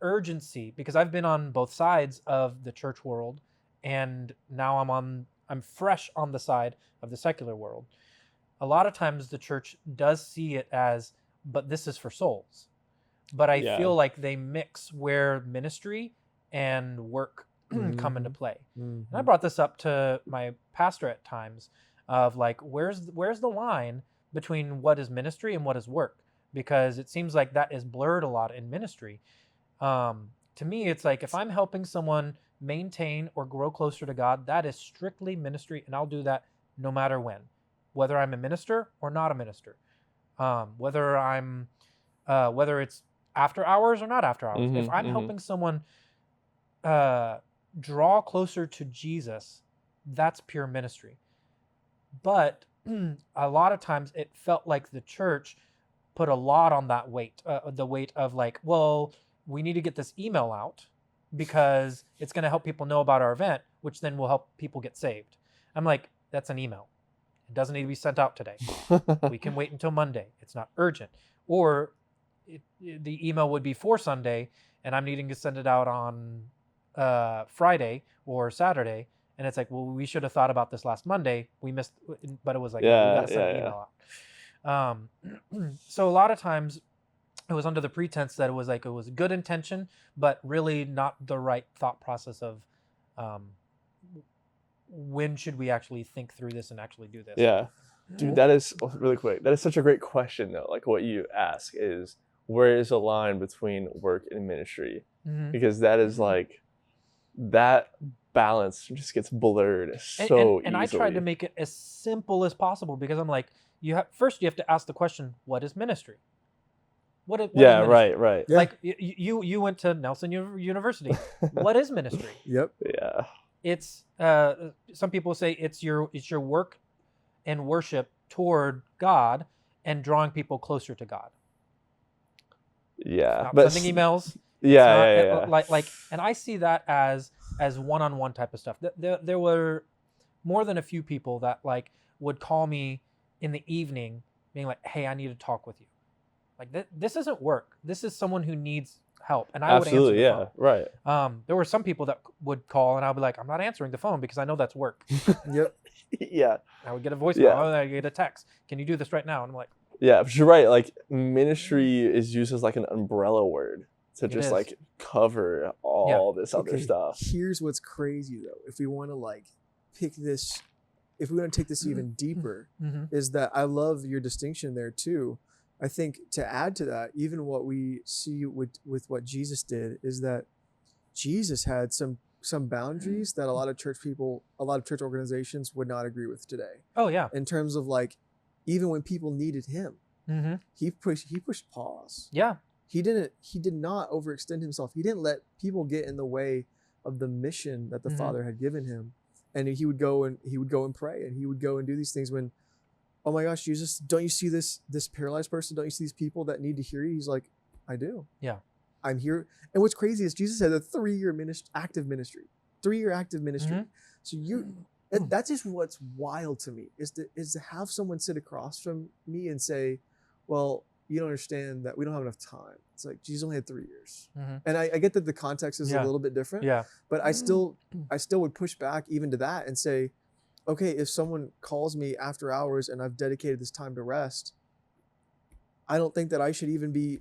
urgency because I've been on both sides of the church world, and now I'm fresh on the side of the secular world. A lot of times the church does see it as, but this is for souls. But I feel like they mix where ministry and work come into play. And I brought this up to my pastor at times of like, where's the line between what is ministry and what is work? Because it seems like that is blurred a lot in ministry. To me, it's like if I'm helping someone maintain or grow closer to God, that is strictly ministry, and I'll do that no matter when, whether I'm a minister or not a minister, whether it's after hours or not after hours. If I'm helping someone draw closer to Jesus, that's pure ministry. But a lot of times it felt like the church put a lot on that weight, the weight of like, well, we need to get this email out because it's going to help people know about our event, which then will help people get saved. I'm like, that's an email. It doesn't need to be sent out today. We can wait until Monday. It's not urgent. Or the email would be for Sunday, and I'm needing to send it out on Friday or Saturday. And it's like, well, we should have thought about this last Monday. We missed, but it was like, we got to send an email out. So a lot of times it was under the pretense that it was like, it was good intention, but really not the right thought process of when should we actually think through this and actually do this? Yeah. Dude, that is really quick. That is such a great question though. Like what you ask is, where is the line between work and ministry? Because that is like, that balance just gets blurred so and I tried to make it as simple as possible because I'm like, first you have to ask the question, what is ministry? What is ministry? Right. Yeah. Like you went to Nelson University. What is ministry? Yep. Yeah. It's some people say it's your work and worship toward God and drawing people closer to God. Yeah. Not sending emails. Yeah. Like, and I see that as one-on-one type of stuff. There were more than a few people that like would call me in the evening being like, hey, I need to talk with you. Like this isn't work. This is someone who needs help, and I would answer the phone. Right. There were some people that would call, and I'd be like, I'm not answering the phone because I know that's work. Yep. Yeah. I would get a voicemail. Yeah. I get a text. Can you do this right now? And I'm like, Yeah, but you're right. Like ministry is used as like an umbrella word to just is. like cover all this other stuff. Here's what's crazy though. If we want to like pick this, if we want to take this even deeper, is that I love your distinction there too. I think to add to that, even what we see with what Jesus did is that Jesus had some boundaries that a lot of church people, a lot of church organizations would not agree with today. oh yeah. In terms of like, even when people needed him, he pushed pause. Yeah. He did not overextend himself. He didn't let people get in the way of the mission that the Father had given him. And he would go and pray, and he would go and do these things when, oh my gosh, Jesus, don't you see this paralyzed person? Don't you see these people that need to hear you? He's like, I do. Yeah. I'm here. And what's crazy is Jesus had a 3-year active ministry. 3-year active ministry. So that's just what's wild to me is to have someone sit across from me and say, well, you don't understand that we don't have enough time. It's like Jesus only had 3 years. And I get that the context is a little bit different. Yeah. But I still would push back even to that and say, okay, if someone calls me after hours and I've dedicated this time to rest, I don't think that I should even be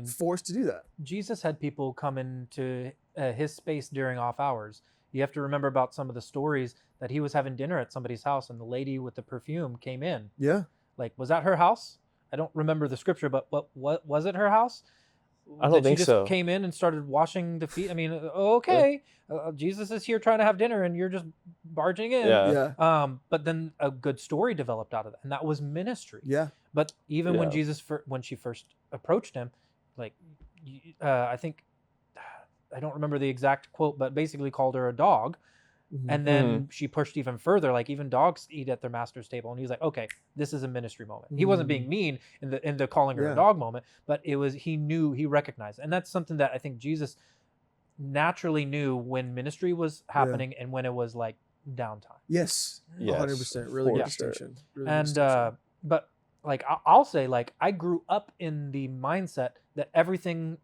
forced to do that. Jesus had people come into his space during off hours. You have to remember about some of the stories that he was having dinner at somebody's house and the lady with the perfume came in. Yeah. Like, was that her house? I don't remember the scripture, but what was it her house? I don't think she just so. Came in and started washing the feet. I mean, okay, Jesus is here trying to have dinner and you're just barging in. Yeah. But then a good story developed out of that, and that was ministry. Yeah. But even when when she first approached him, like, I think, I don't remember the exact quote, but basically called her a dog. And then she pushed even further, like even dogs eat at their master's table. And he was like, okay, this is a ministry moment. He wasn't being mean in the calling her a dog moment, but it was, he recognized. And that's something that I think Jesus naturally knew when ministry was happening and when it was like downtime. Yes. 100%. Really good distinction. Really good and, distinction. But like, I'll say, like, I grew up in the mindset that everything,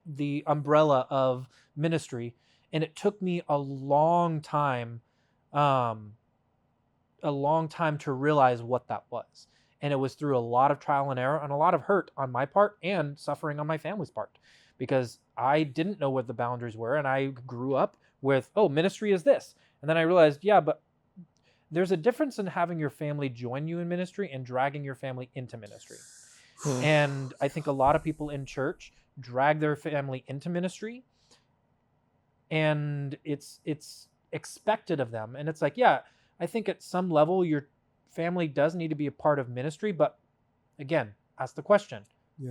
the umbrella of ministry, and it took me a long time to realize what that was. And it was through a lot of trial and error and a lot of hurt on my part and suffering on my family's part, because I didn't know what the boundaries were. And I grew up with, oh, ministry is this. And then I realized, yeah, but there's a difference in having your family join you in ministry and dragging your family into ministry. And I think a lot of people in church drag their family into ministry, and it's expected of them. And it's like, yeah, I think at some level your family does need to be a part of ministry, but again, ask the question,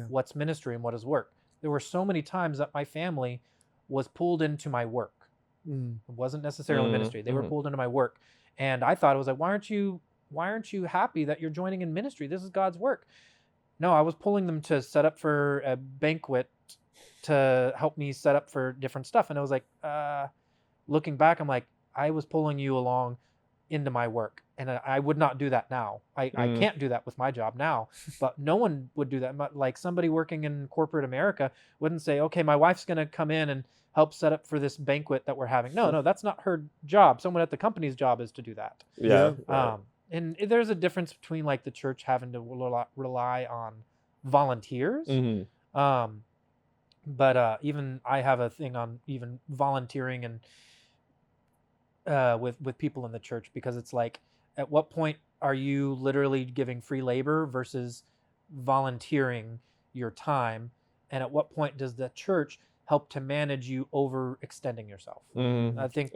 what's ministry and what is work? There were so many times that my family was pulled into my work. It wasn't necessarily ministry. They were pulled into my work. And I thought, it was like, why aren't you happy that you're joining in ministry? This is God's work. No, I was pulling them to set up for a banquet, to help me set up for different stuff. And I was like, looking back, I'm like, I was pulling you along into my work, and I would not do that now. I can't do that with my job now, but no one would do that. Like somebody working in corporate America wouldn't say, okay, my wife's going to come in and help set up for this banquet that we're having. No, that's not her job. Someone at the company's job is to do that. Yeah. Right. And there's a difference between like the church having to rely on volunteers. But even I have a thing on even volunteering and with people in the church, because it's like, at what point are you literally giving free labor versus volunteering your time? And at what point does the church help to manage you overextending yourself? I think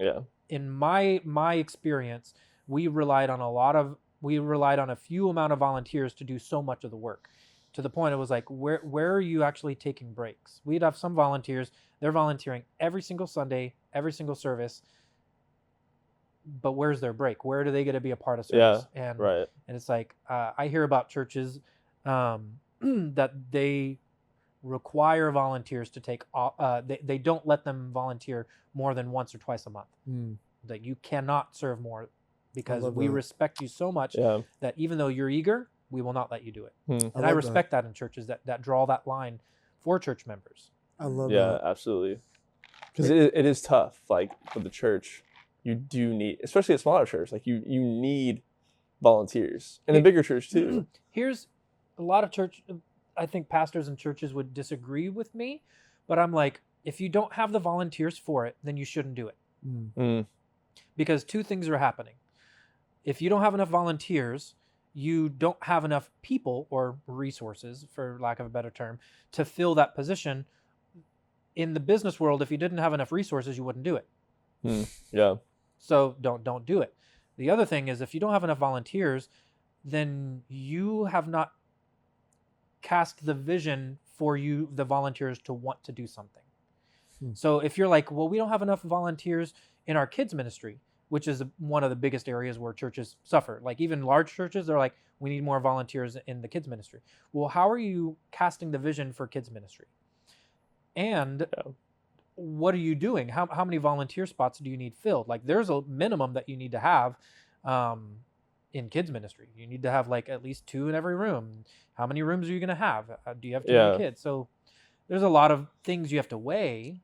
in my experience, we relied on a few amount of volunteers to do so much of the work. To the point it was like, where are you actually taking breaks? We'd have some volunteers, they're volunteering every single Sunday, every single service, but where's their break? Where do they get to be a part of service? And it's like, I hear about churches that they require volunteers to take, they don't let them volunteer more than once or twice a month. That you cannot serve more, because we respect you so much that even though you're eager, we will not let you do it. And I respect that in churches that draw that line for church members. I love Yeah, that. absolutely. Because it is tough. Like for the church, you do need, especially a smaller church, like you need volunteers, and a bigger church too. Here's a lot of church. I think pastors and churches would disagree with me, but I'm like, if you don't have the volunteers for it, then you shouldn't do it. Mm. Because two things are happening. If you don't have enough volunteers, you don't have enough people or resources, for lack of a better term, to fill that position. In the business world, if you didn't have enough resources, you wouldn't do it. Yeah. So don't do it. The other thing is, if you don't have enough volunteers, then you have not cast the vision for you, the volunteers, to want to do something. So if you're like, well, we don't have enough volunteers in our kids ministry, which is one of the biggest areas where churches suffer. Like even large churches, they're like, we need more volunteers in the kids ministry. Well, how are you casting the vision for kids ministry? And what are you doing? How many volunteer spots do you need filled? Like there's a minimum that you need to have in kids ministry. You need to have like at least 2 in every room. How many rooms are you going to have? Do you have too many kids? So there's a lot of things you have to weigh.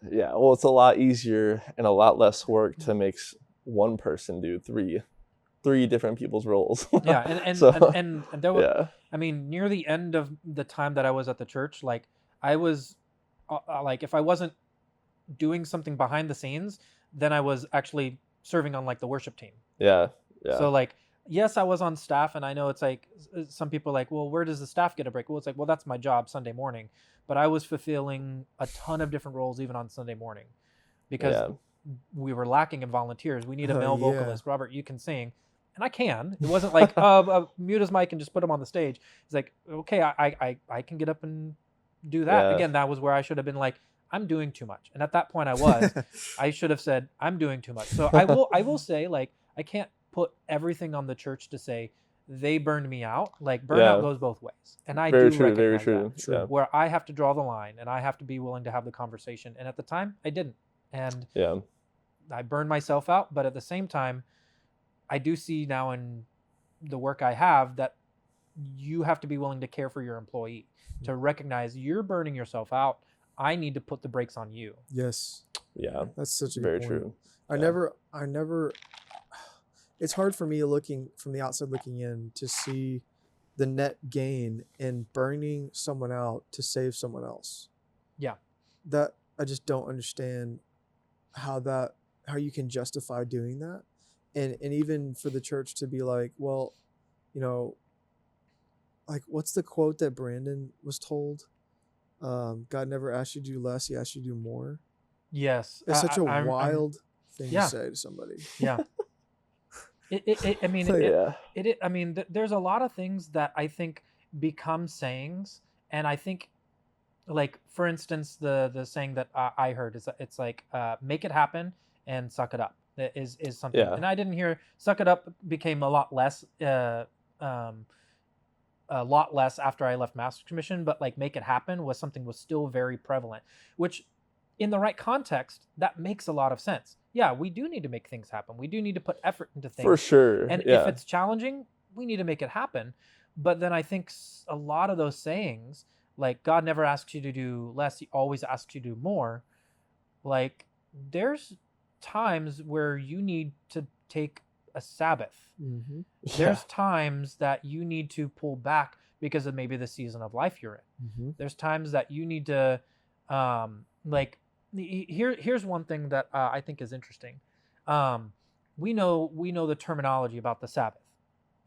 Yeah. Well, it's a lot easier and a lot less work to make one person do three different people's roles. Yeah. And there was, I mean, near the end of the time that I was at the church, like I was like, if I wasn't doing something behind the scenes, then I was actually serving on like the worship team. Yeah. So like, yes, I was on staff, and I know it's like some people are like, well, where does the staff get a break? Well, it's like, well, that's my job Sunday morning, but I was fulfilling a ton of different roles even on Sunday morning because we were lacking in volunteers. We need a male vocalist. Robert, you can sing. And I can. It wasn't like mute his mic and just put him on the stage. It's like, okay, I can get up and do that. Again, that was where I should have been like, I'm doing too much. And at that point I should have said, I'm doing too much. So I will say, like, I can't put everything on the church to say they burned me out. Like burnout goes both ways. And I do recognize that. Yeah. Where I have to draw the line and I have to be willing to have the conversation. And at the time I didn't. And I burned myself out. But at the same time, I do see now in the work I have that you have to be willing to care for your employee, to recognize you're burning yourself out. I need to put the brakes on you. Yes. Yeah. That's such a very good point. true. I never, it's hard for me looking from the outside looking in to see the net gain in burning someone out to save someone else. Yeah. That I just don't understand how you can justify doing that. And even for the church to be like, well, you know, like what's the quote that Brandon was told? God never asked you to do less, he asked you to do more. Yes. It's such a wild thing to say to somebody. Yeah. I mean, there's a lot of things that I think become sayings. And I think, like, for instance, the saying that I heard is it's like, make it happen and suck it up. That is something. Yeah. And I didn't hear suck it up became a lot less after I left Master's Commission, but like make it happen was still very prevalent, which in the right context, that makes a lot of sense. Yeah, we do need to make things happen. We do need to put effort into things. For sure. And if it's challenging, we need to make it happen. But then I think a lot of those sayings, like God never asks you to do less, he always asks you to do more. Like there's times where you need to take a Sabbath. Mm-hmm. There's times that you need to pull back because of maybe the season of life you're in. Mm-hmm. There's times that you need to here's one thing that I think is interesting. We know the terminology about the Sabbath.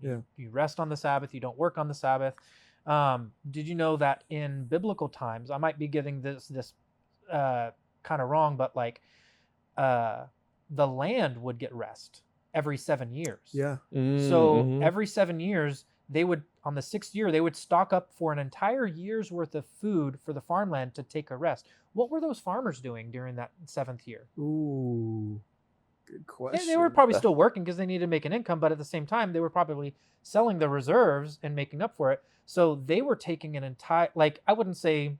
You rest on the Sabbath, you don't work on the Sabbath. Did you know that in biblical times, I might be getting this kind of wrong, but like the land would get rest every 7 years. Yeah. So every 7 years, they would, on the 6th year, they would stock up for an entire year's worth of food for the farmland to take a rest. What were those farmers doing during that 7th year? Ooh, good question. And they were probably still working because they needed to make an income, but at the same time, they were probably selling the reserves and making up for it. So they were taking an entire, like, I couldn't say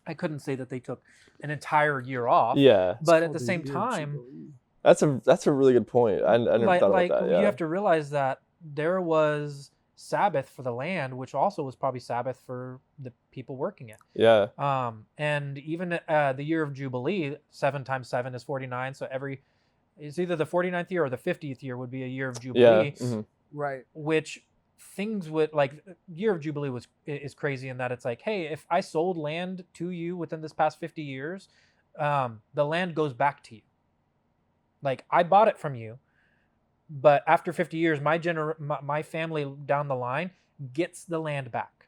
that they took an entire year off. Yeah. But at the same time, that's a really good point. I never thought about that. You have to realize that there was Sabbath for the land, which also was probably Sabbath for the people working it. Yeah. And even the year of Jubilee, 7 times 7 is 49. So it's either the 49th year or the 50th year would be a year of Jubilee. Yeah. Mhm. Right. Which things would like year of Jubilee is crazy in that it's like, hey, if I sold land to you within this past 50 years, the land goes back to you. Like I bought it from you, but after 50 years, my family down the line gets the land back.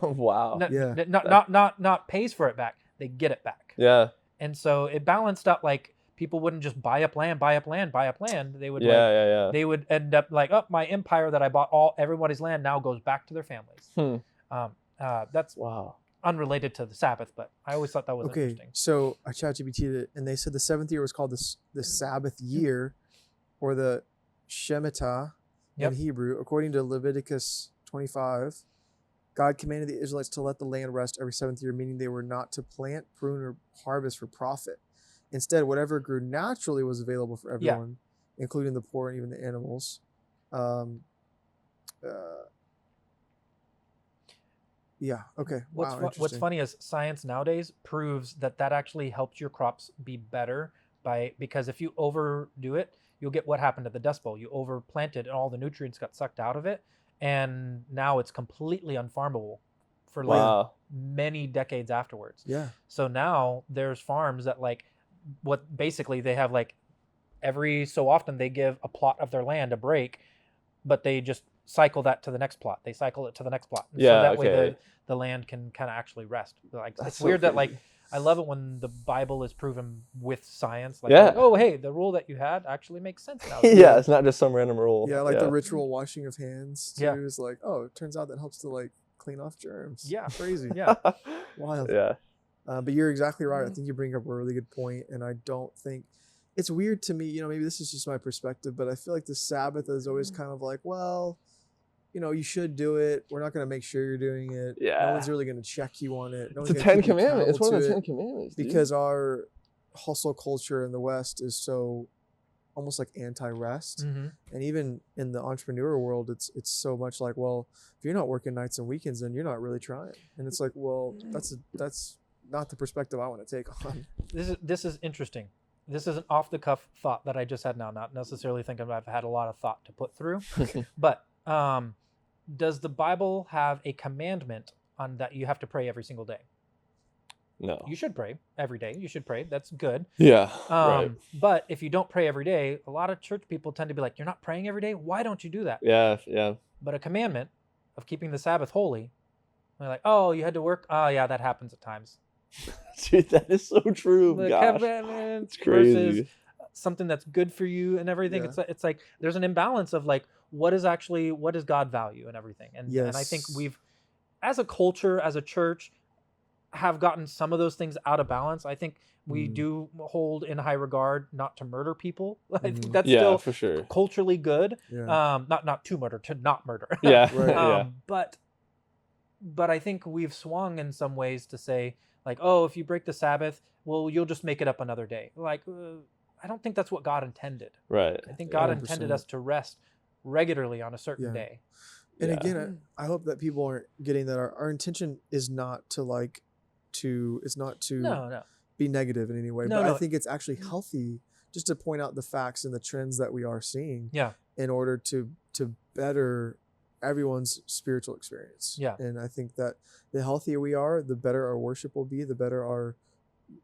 Wow. Not pays for it back. They get it back. Yeah. And so it balanced up. Like people wouldn't just buy up land. They would they would end up like, oh, my empire that I bought everybody's land now goes back to their families. That's wow. Unrelated to the Sabbath, but I always thought that was interesting. So I ChatGPT'd it, and they said the 7th year was called the Sabbath year, or the Shemitah in Hebrew. According to Leviticus 25, God commanded the Israelites to let the land rest every 7th year, meaning they were not to plant, prune, or harvest for profit. Instead, whatever grew naturally was available for everyone, including the poor and even the animals. Yeah. Okay. What's funny is science nowadays proves that actually helps your crops be better because if you overdo it, you'll get what happened to the Dust Bowl. You overplanted and all the nutrients got sucked out of it, and now it's completely unfarmable for like many decades afterwards. Yeah. So now there's farms that like what basically they have like every so often they give a plot of their land a break, but they just cycle that to the next plot. They cycle it to the next plot. And so that way the land can kind of actually rest. Like it's weird that like I love it when the Bible is proven with science. Like, oh hey, the rule that you had actually makes sense now. Yeah, it's not just some random rule. Yeah, like the ritual washing of hands too is like, oh, it turns out that helps to like clean off germs. Yeah. Crazy. Yeah. Wild. Yeah. But you're exactly right. I think you bring up a really good point, and I don't think it's weird to me. Maybe this is just my perspective, but I feel like the Sabbath is always kind of like, well, you should do it. We're not going to make sure you're doing it. Yeah. No one's really going to check you on it. It's the 10 Commandments. It's one of the 10 Commandments. Dude. Because our hustle culture in the West is so almost like anti-rest. Mm-hmm. And even in the entrepreneur world, it's so much like, well, if you're not working nights and weekends, then you're not really trying. And it's like, well, that's not the perspective I want to take on. This is interesting. This is an off-the-cuff thought that I just had now, not necessarily thinking I've had a lot of thought to put through. But does the Bible have a commandment on that you have to pray every single day? No. You should pray every day. You should pray. That's good. Yeah. Right. But if you don't pray every day, a lot of church people tend to be like, you're not praying every day? Why don't you do that? Yeah, yeah. But a commandment of keeping the Sabbath holy, they're like, oh, you had to work? Oh, yeah, that happens at times. Dude, that is so true. The Gosh. It's crazy. Versus something that's good for you and everything. Yeah. It's like there's an imbalance of like what does God value and everything. And I think we've, as a culture, as a church, have gotten some of those things out of balance. I think we do hold in high regard not to murder people. I think that's still for sure. culturally good. Yeah. Not to murder, to not murder. Yeah. Right. But I think we've swung in some ways to say like, oh, if you break the Sabbath, well, you'll just make it up another day. Like, I don't think that's what God intended. Right. I think God 100%. intended us to rest regularly on a certain day. And again, I hope that people aren't getting that our intention is not to be negative in any way. No, but no. I think it's actually healthy just to point out the facts and the trends that we are seeing. Yeah. In order to better everyone's spiritual experience. Yeah. And I think that the healthier we are, the better our worship will be, the better our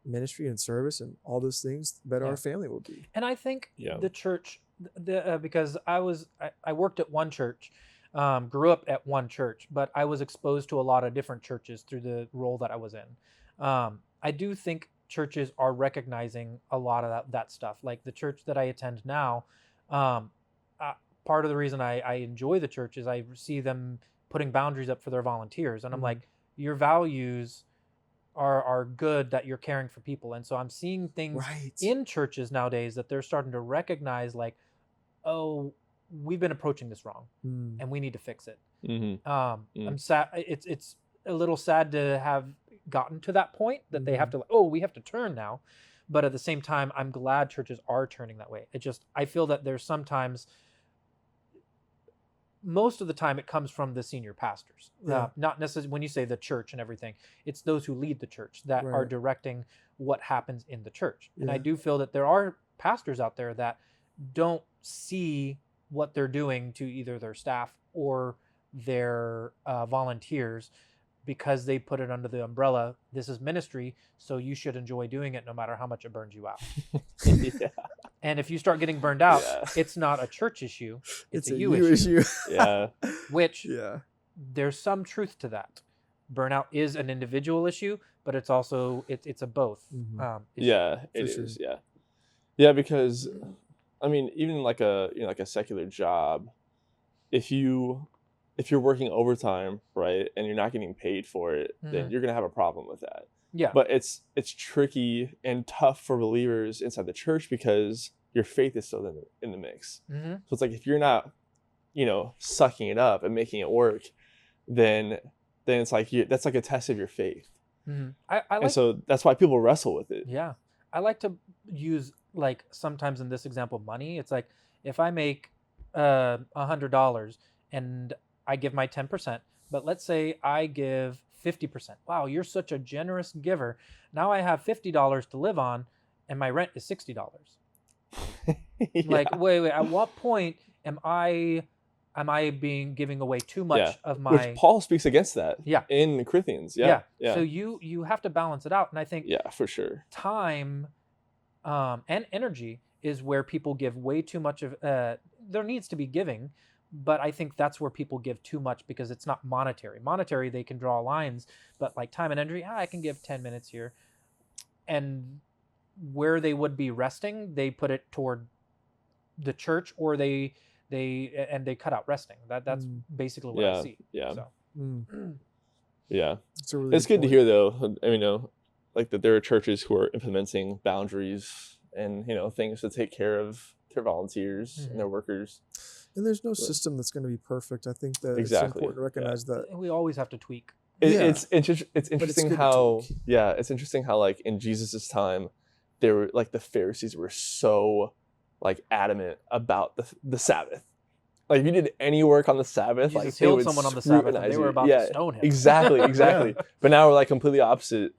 ministry and service and all those things, the better our family will be. And I think the church, because I worked at one church, grew up at one church, but I was exposed to a lot of different churches through the role that I was in. I do think churches are recognizing a lot of that stuff. Like the church that I attend now, part of the reason I enjoy the church is I see them putting boundaries up for their volunteers. And I'm like, your values are good that you're caring for people. And so I'm seeing things in churches nowadays that they're starting to recognize like, oh, we've been approaching this wrong and we need to fix it. I'm sad. It's a little sad to have gotten to that point that they have to, we have to turn now. But at the same time, I'm glad churches are turning that way. I feel that there's sometimes most of the time it comes from the senior pastors. Yeah. Not necessarily when you say the church and everything, it's those who lead the church that are Right. directing what happens in the church. And I Yeah. do feel that there are pastors out there that don't see what they're doing to either their staff or their volunteers, because they put it under the umbrella, this is ministry, so you should enjoy doing it no matter how much it burns you out. Yeah. And if you start getting burned out, Yeah. it's not a church issue, it's a you you issue. Yeah. Which Yeah. there's some truth to that. Burnout is an individual issue, but it's also it's a both. Mhm. Issue. Yeah, it For is. sure. Yeah. Yeah, because I mean, even like a like a secular job, if you're working overtime, right, and you're not getting paid for it, then you're gonna have a problem with that. Yeah. But it's tricky and tough for believers inside the church because your faith is still in the mix. Mm-hmm. So it's like if you're not, sucking it up and making it work, then it's like that's like a test of your faith. Mm-hmm. I And like so that's why people wrestle with it. Yeah. I like to use, like, sometimes in this example, money. It's like if I make $100 and I give my 10%, but let's say I give 50%. Wow, you're such a generous giver. Now I have $50 to live on and my rent is $60. Yeah. Like, wait, at what point am I giving away too much Yeah. of my Which Paul speaks against that. Yeah. In Corinthians. Yeah. Yeah. So you have to balance it out. And I think Yeah, for sure. time and energy is where people give way too much of there needs to be giving, but I think that's where people give too much because it's not monetary. They can draw lines, but like time and energy, I can give 10 minutes here, and where they would be resting, they put it toward the church, or they cut out resting. That's basically what I see. Yeah. So. Yeah. It's a really It's good to point. hear though, like that there are churches who are implementing boundaries and, things to take care of their volunteers and their workers. And there's no system that's going to be perfect. I think that it's Exactly. important to recognize that. We always have to tweak. Yeah. It's interesting good to how tweak. it's interesting how like in Jesus's time, they were like the Pharisees were so like adamant about the Sabbath. Like if you did any work on the Sabbath, Jesus like they healed would someone on the Sabbath and scrutinize they were you. about to stone him. Exactly. But now we're like completely opposite.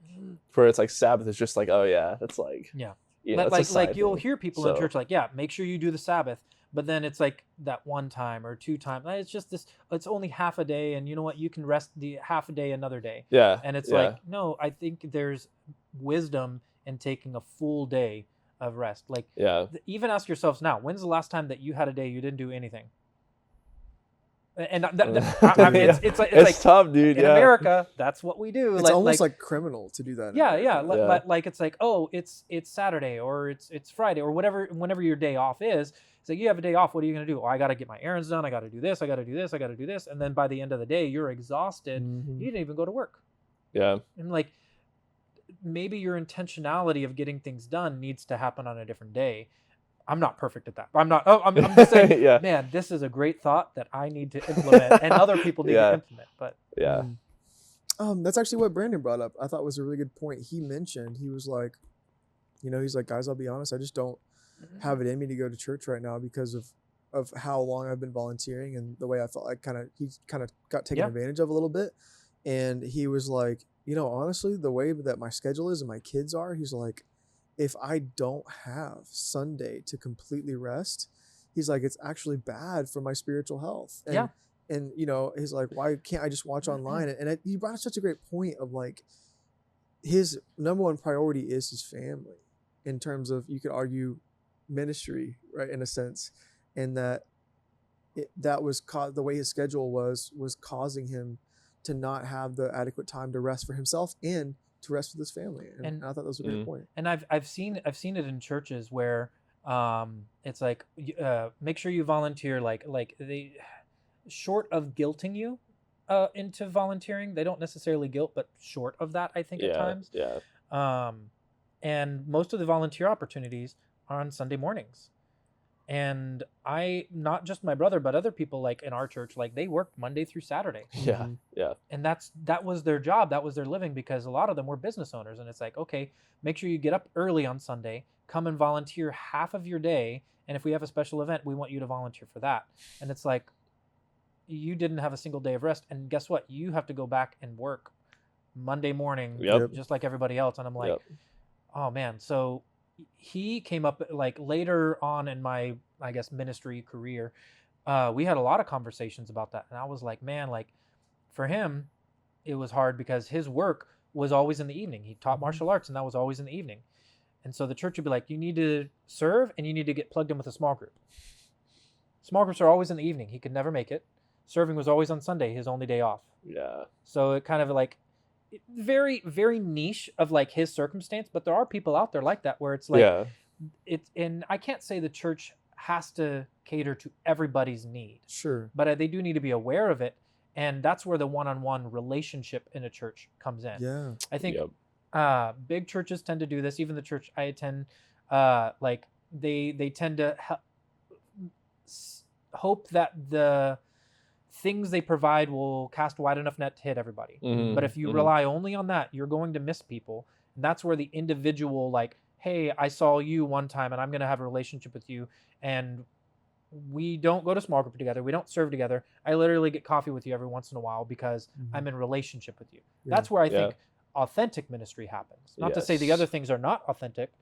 Where it's like Sabbath is just like, oh yeah, that's like Yeah. it's a like side you'll thing. hear people in So- church like, yeah, make sure you do the Sabbath, but then it's like that one time or two times. It's just this. It's only half a day, and you know what? You can rest the half a day another day. Yeah. And it's yeah. like, no, I think there's wisdom in taking a full day of rest. Like, Yeah. even ask yourselves now, when's the last time that you had a day you didn't do anything? And I mean, it's like tough, dude. in Yeah. America, that's what we do. It's almost like criminal to do that. in Yeah, America. yeah. Yeah. Like it's like, oh, it's Saturday or it's Friday or whenever your day off is. It's like, you have a day off. What are you gonna do? Oh, I got to get my errands done. I got to do this. I got to do this. I got to do this. And then by the end of the day, you're exhausted. Mhm. You didn't even go to work. Yeah. And like, maybe your intentionality of getting things done needs to happen on a different day. I'm not perfect at that. I'm not. Oh, I'm just saying, Yeah. man, this is a great thought that I need to implement, and other people need Yeah. to implement. But Yeah. That's actually what Brandon brought up. I thought was a really good point. He mentioned, he was like, guys, I'll be honest, I just don't have it in me to go to church right now because of how long I've been volunteering and the way I felt like he kind of got taken Yeah. advantage of a little bit. And he was like, honestly, the way that my schedule is and my kids are, he's like, if I don't have Sunday to completely rest, he's like, it's actually bad for my spiritual health. And, Yeah. And, he's like, why can't I just watch online? And he brought up such a great point of like, his number one priority is his family in terms of, you could argue, ministry, right, in a sense. And that that was the way his schedule was causing him to not have the adequate time to rest for himself and to rest with his family. And I thought that was a great point. And I've seen it in churches where it's like, make sure you volunteer. Like they, short of guilting you into volunteering, they don't necessarily guilt, but short of that, I think at times. Yeah. And most of the volunteer opportunities are on Sunday mornings. And not just my brother, but other people like in our church, like they work Monday through Saturday. Yeah. Yeah. And that was their job. That was their living, because a lot of them were business owners. And it's like, okay, make sure you get up early on Sunday, come and volunteer half of your day. And if we have a special event, we want you to volunteer for that. And it's like, you didn't have a single day of rest, and guess what? You have to go back and work Monday morning, Yep. just like everybody else. And I'm like, Yep. oh man. So he came up like later on in my, I guess, ministry career. We had a lot of conversations about that, and I was like, man, like for him, it was hard because his work was always in the evening. He taught martial arts, and that was always in the evening. And so the church would be like, you need to serve, and you need to get plugged in with a small group. Small groups are always in the evening. He could never make it. Serving was always on Sunday, his only day off. Yeah. So it kind of like very, very niche of like his circumstance, but there are people out there like that where it's like Yeah. it's, and I can't say the church has to cater to everybody's need, Sure. but they do need to be aware of it, and that's where the one-on-one relationship in a church comes in. Yeah. I think Yep. big churches tend to do this. Even the church I attend, like they tend to hope that the things they provide will cast a wide enough net to hit everybody. Mhm, But if you mhm. rely only on that, you're going to miss people. And that's where the individual, like, hey, I saw you one time and I'm going to have a relationship with you. And we don't go to small group together. We don't serve together. I literally get coffee with you every once in a while because I'm in relationship with you. Yeah. That's where I Yeah. think authentic ministry happens. Not to say the Yes. other things are not authentic,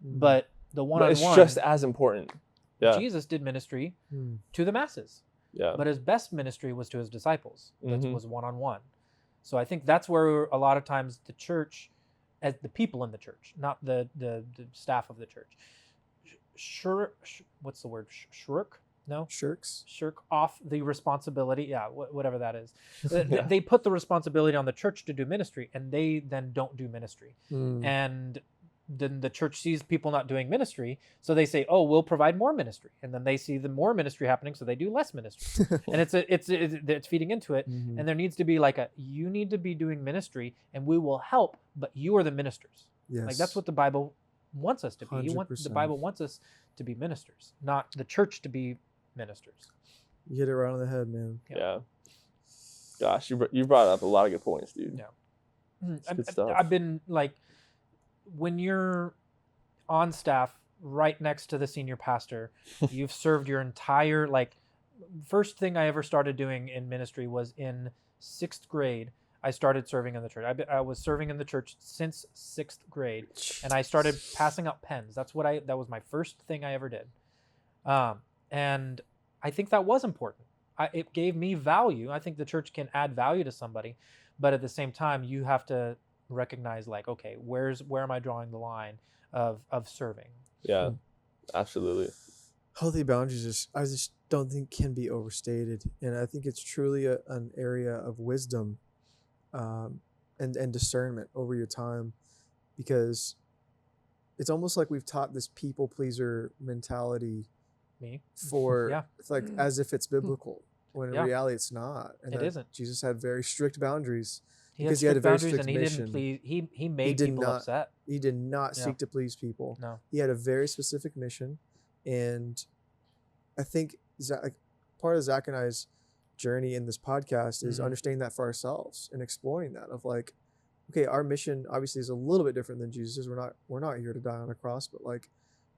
Mm. but the But one-on-one, it's just as important. Yeah. Jesus did ministry Mm. to the masses. Yeah. But his best ministry was to his disciples. That Mhm. was one-on-one. So I think that's where a lot of times the church, as the people in the church, not the staff of the church, what's the word? Shirk? No, Shirks. shirk off the responsibility. Yeah, whatever that is. Yeah. They put the responsibility on the church to do ministry, and they then don't do ministry. Mm. And then the church sees people not doing ministry, so they say, "Oh, we'll provide more ministry." And then they see the more ministry happening, so they do less ministry. And it's feeding into it. Mhm. And there needs to be like you need to be doing ministry, and we will help, but you are the ministers. Yes. Like that's what the Bible wants us to be. The 100%. Bible wants us to be ministers, not the church to be ministers. You hit it right on the head, man. Yeah. Gosh, you brought up a lot of good points, dude. Yeah. It's good stuff. I've been like, when you're on staff right next to the senior pastor, you've served your entire, like, first thing I ever started doing in ministry was in 6th grade. I started serving in the church. I was serving in the church since 6th grade, and I started passing out pens. That was my first thing I ever did. And I think that was important. It gave me value. I think the church can add value to somebody, but at the same time, you have to recognize, like, okay, where am I drawing the line of serving? Yeah. Absolutely. Healthy boundaries I just don't think can be overstated, and I think it's truly an area of wisdom and discernment over your time, because it's almost like we've taught this people pleaser mentality Me? for Yeah. it's like as if it's biblical, when in Yeah. reality it's not. And It that isn't. Jesus had very strict boundaries. He had Because he had a strict very boundaries, strict and he mission. didn't please. He made did people not- upset. He did not Yeah. seek to please people. No. He had a very specific mission, and I think like part of Zach and I's journey in this podcast is Mhm. understanding that for ourselves and exploring that of like, okay, our mission obviously is a little bit different than Jesus's. We're not here to die on a cross, but like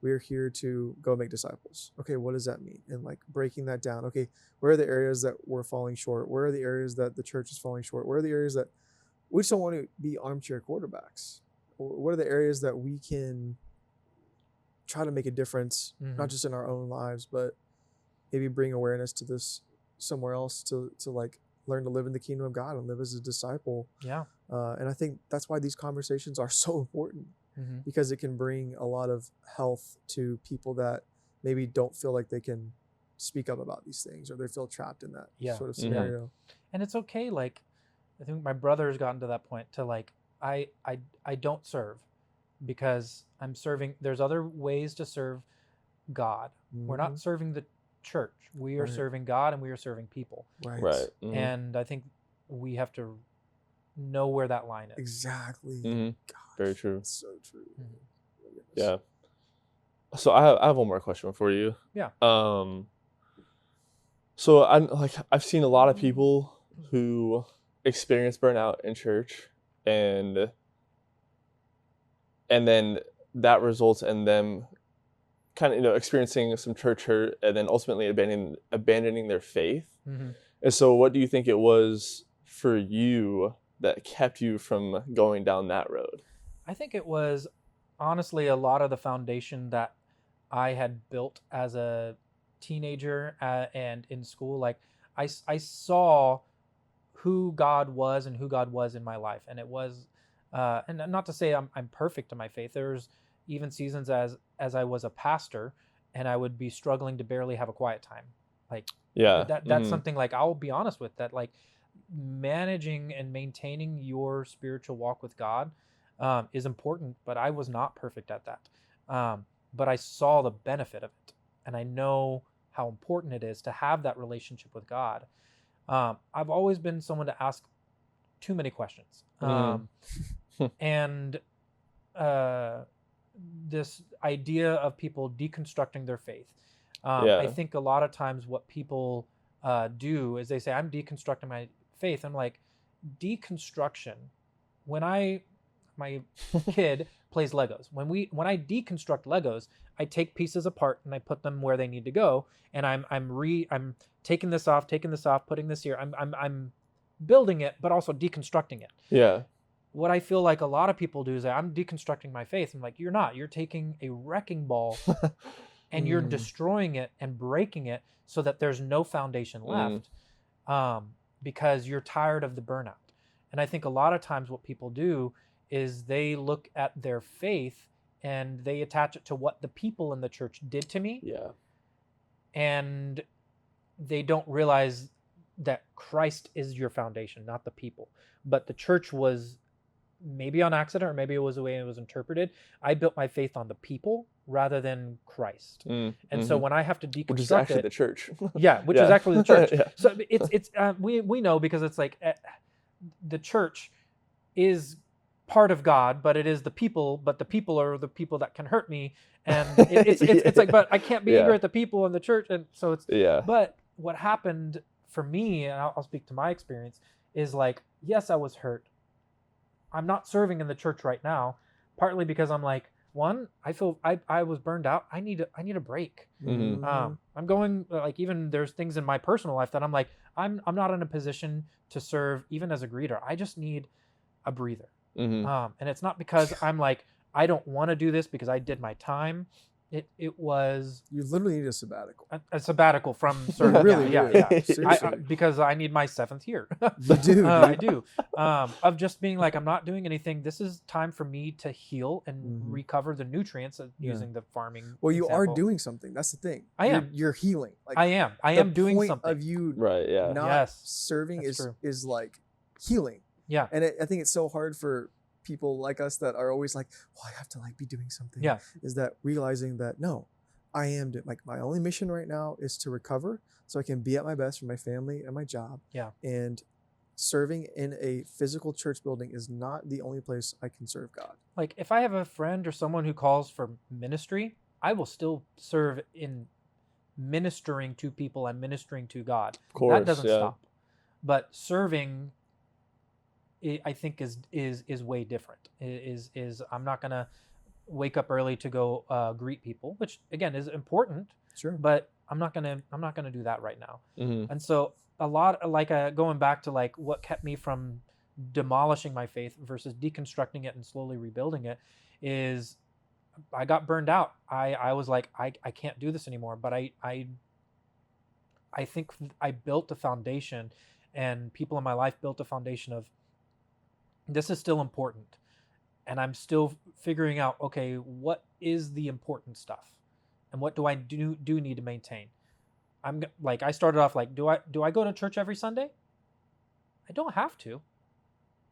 we're here to go make disciples. Okay, what does that mean? And like breaking that down. Okay, where are the areas that we're falling short? Where are the areas that the church is falling short? Where are the areas that we just don't want to be armchair quarterbacks? What are the areas that we can try to make a difference, Mhm. not just in our own lives, but maybe bring awareness to this somewhere else to like learn to live in the kingdom of God and live as a disciple. Yeah. And I think that's why these conversations are so important, Mhm. because it can bring a lot of health to people that maybe don't feel like they can speak up about these things, or they feel trapped in that Yeah. sort of Mhm. scenario. And it's okay. Like, I think my brother's gotten to that point to like, I don't serve because I'm serving. There's other ways to serve God. We're not serving the church. We are Right. serving God, and we are serving people. Right. Right. Mhm. And I think we have to know where that line is. Exactly. Mhm. Very true. That's so true. Mhm. Yeah. So I have one more question for you. Yeah. So I've seen a lot of people who experience burnout in church, and then that results in them kind of experiencing some church hurt, and then ultimately abandoning their faith. Mhm. And so what do you think it was for you that kept you from going down that road? I think it was honestly a lot of the foundation that I had built as a teenager and in school. Like I saw who God was and who God was in my life, and it was, and not to say I'm perfect in my faith. There's even seasons as I was a pastor, and I would be struggling to barely have a quiet time. Like Yeah. that's something, like, I'll be honest with that. Like, managing and maintaining your spiritual walk with God is important, but I was not perfect at that. But I saw the benefit of it, and I know how important it is to have that relationship with God. I've always been someone to ask too many questions, and this idea of people deconstructing their faith. I think a lot of times what people do is they say, I'm deconstructing my faith. I'm like, deconstruction. When my kid plays Legos, when I deconstruct Legos, I take pieces apart and I put them where they need to go, and I'm taking this off, putting this here. I'm building it, but also deconstructing it. Yeah. What I feel like a lot of people do is that I'm deconstructing my faith. I'm like, you're not. You're taking a wrecking ball and you're destroying it and breaking it so that there's no foundation left, because you're tired of the burnout. And I think a lot of times what people do is they look at their faith and they attach it to what the people in the church did to me. Yeah. And they don't realize that Christ is your foundation, not the people. But the church was, maybe on accident, or maybe it was the way it was interpreted, I built my faith on the people rather than Christ. And so when I have to deconstruct which is actually the church. which is actually the church. Yeah. So it's we know, because it's like the church is part of God, but it is the people, but the people are the people that can hurt me, and it's like, but I can't be angry at the people in the church, and so it's But what happened for me, and I'll speak to my experience, is like, yes, I was hurt. I'm not serving in the church right now, partly because I'm like, one, I feel I was burned out. I need a break. I'm going, like, even there's things in my personal life that I'm like, I'm not in a position to serve even as a greeter. I just need a breather. And it's not because I'm like, I don't want to do this because I did my time. It was, You literally need a sabbatical. a sabbatical from serving. Really, yeah. Seriously. Because I need my 7th year. You do. I do. Of just being like, I'm not doing anything. This is time for me to heal and recover the nutrients of using the farming. Well, you are example. doing something. That's the thing. I am. You're healing. Like, I am doing point something. of you Right. Yeah. not serving that's true. is like healing. Yeah. And I think it's so hard for people like us that are always like, well, I have to like be doing something. Yeah. Is that realizing that, no, I am like, my only mission right now is to recover so I can be at my best for my family and my job. Yeah. And serving in a physical church building is not the only place I can serve God. Like, if I have a friend or someone who calls for ministry, I will still serve in ministering to people and ministering to God. Of course. That doesn't stop. But serving, I think, is way different. Is I'm not gonna wake up early to go greet people, which again is important. Sure. But I'm not gonna do that right now. Mm-hmm. And so a lot, like, going back to like what kept me from demolishing my faith versus deconstructing it and slowly rebuilding it is I got burned out. I was like, I can't do this anymore. But I think I built a foundation, and people in my life built a foundation of, this is still important. And I'm still figuring out, okay, what is the important stuff? And what do I do need to maintain? I'm like, I started off like, do I go to church every Sunday? I don't have to.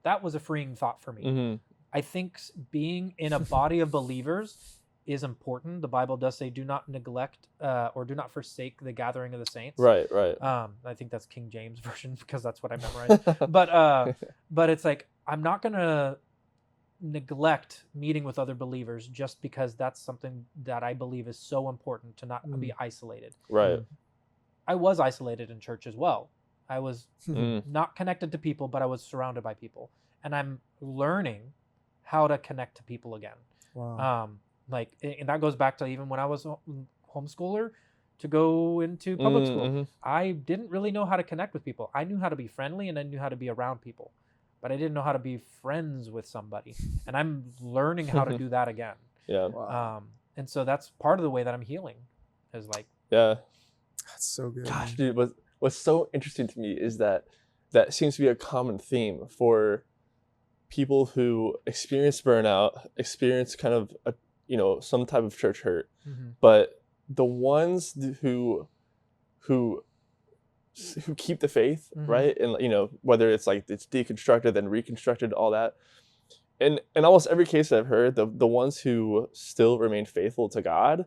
That was a freeing thought for me. I think being in a body of believers is important. The Bible does say, do not neglect or do not forsake the gathering of the saints. Right. I think that's King James version because that's what I memorized. But it's like, I'm not going to neglect meeting with other believers just because that's something that I believe is so important to not be isolated. Right. I was isolated in church as well. I was not connected to people, but I was surrounded by people. And I'm learning how to connect to people again. Wow. And that goes back to even when I was homeschooler, to go into public school. Mm-hmm. I didn't really know how to connect with people. I knew how to be friendly and I knew how to be around people, but I didn't know how to be friends with somebody. And I'm learning how to do that again. Yeah. Wow. And so that's part of the way that I'm healing, is like, Yeah. That's so good. Gosh, dude, what's so interesting to me is that seems to be a common theme for people who experience burnout, experience kind of some type of church hurt, but the ones who keep the faith, right? And whether it's like it's deconstructed then reconstructed, all that. In almost every case that I've heard, the ones who still remain faithful to God,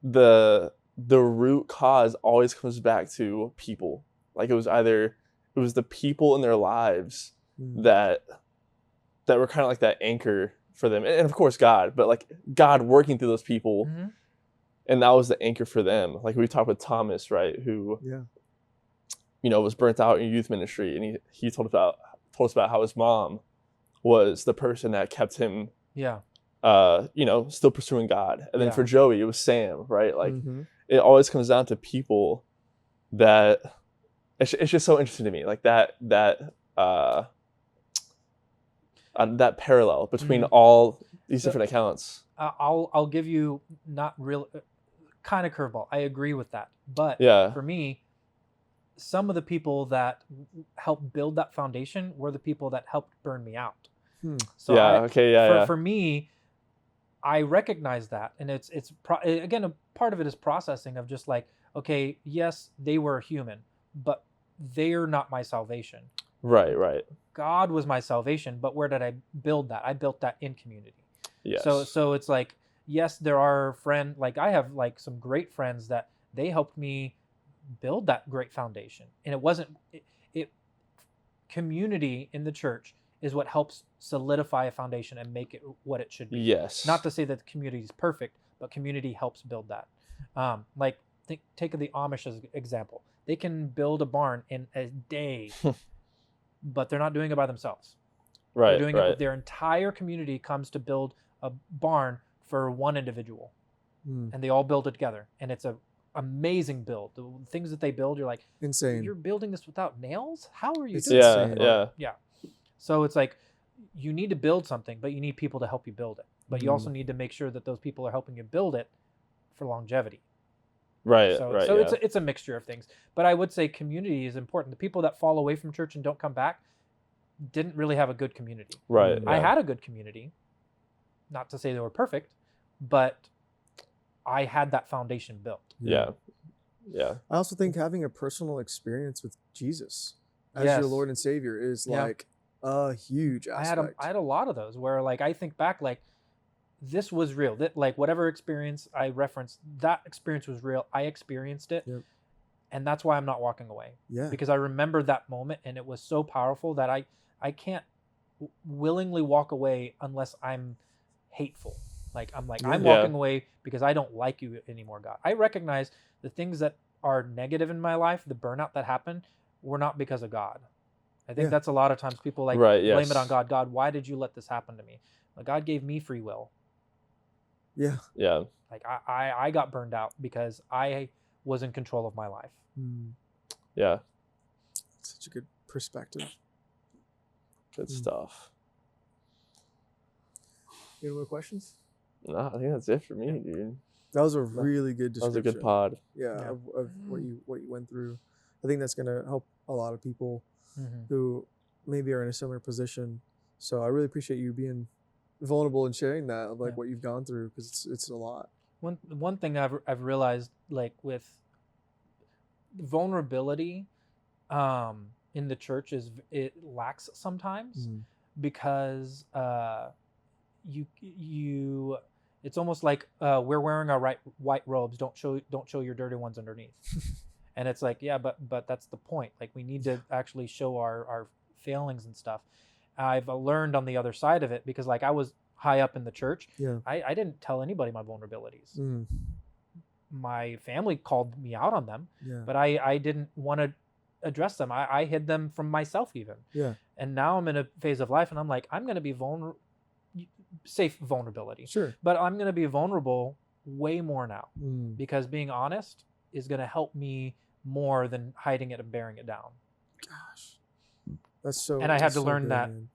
the root cause always comes back to people. Like it was the people in their lives that were kind of like that anchor for them, and of course God, but like God working through those people, and that was the anchor for them. Like we talked with Thomas, right, who was burnt out in youth ministry, and he told us about how his mom was the person that kept him still pursuing God. And then for Joey, it was Sam, right? Like it always comes down to people that it's just so interesting to me, like that parallel between all these different accounts. I'll give you not real kind of curveball. I agree with that, but for me, some of the people that helped build that foundation were the people that helped burn me out. So for me, I recognize that, and it's again, a part of it is processing of just like, okay, yes, they were human, but they're not my salvation. Right. God was my salvation, but where did I build that? I built that in community. Yes. So it's like, yes, there are like I have like some great friends that they helped me build that great foundation, and it wasn't community in the church is what helps solidify a foundation and make it what it should be. Yes. Not to say that the community is perfect, but community helps build that. Like take the Amish as an example. They can build a barn in a day, but they're not doing it by themselves. Right. They're doing it. Their entire community comes to build a barn for one individual, and they all build it together. And it's a amazing build. The things that they build, you're like, insane. You're building this without nails? How are you It's doing insane. Yeah. So it's like, you need to build something, but you need people to help you build it. But you also need to make sure that those people are helping you build it for longevity. Right. So it's a mixture of things. But I would say community is important. The people that fall away from church and don't come back didn't really have a good community. Right. I had a good community. Not to say they were perfect, but I had that foundation built. Yeah. I also think having a personal experience with Jesus as your Lord and Savior is like a huge aspect. I had a lot of those where like I think back, like this was real. That like whatever experience I referenced, that experience was real. I experienced it. And that's why I'm not walking away. Yeah. Because I remember that moment and it was so powerful that I can't willingly walk away unless I'm hateful. Like I'm walking away because I don't like you anymore, God. I recognize the things that are negative in my life, the burnout that happened, were not because of God. I think that's a lot of times people like blame it on God. God, why did you let this happen to me? Like God gave me free will. Yeah. Like I got burned out because I was in control of my life. Yeah. Such a good perspective. Good stuff. Any more questions? No, I think that's it for me, dude. That was a really good description. That was a good pod. Yeah. Of what you went through. I think that's gonna help a lot of people who maybe are in a similar position. So I really appreciate you being vulnerable and sharing that of like what you've gone through, because it's a lot. One thing I've realized, like with vulnerability in the church, is it lacks sometimes because you it's almost like we're wearing our white robes, don't show your dirty ones underneath. And it's like, but that's the point. Like we need to actually show our failings and stuff. I've learned on the other side of it, because like I was high up in the church. I didn't tell anybody my vulnerabilities. My family called me out on them, but I didn't want to address them. I hid them from myself even. And now I'm in a phase of life and I'm like, I'm going to be safe vulnerability. Sure. But I'm going to be vulnerable way more now because being honest is going to help me more than hiding it and bearing it down. Gosh, that's so. And I had that's to so learn good, that man.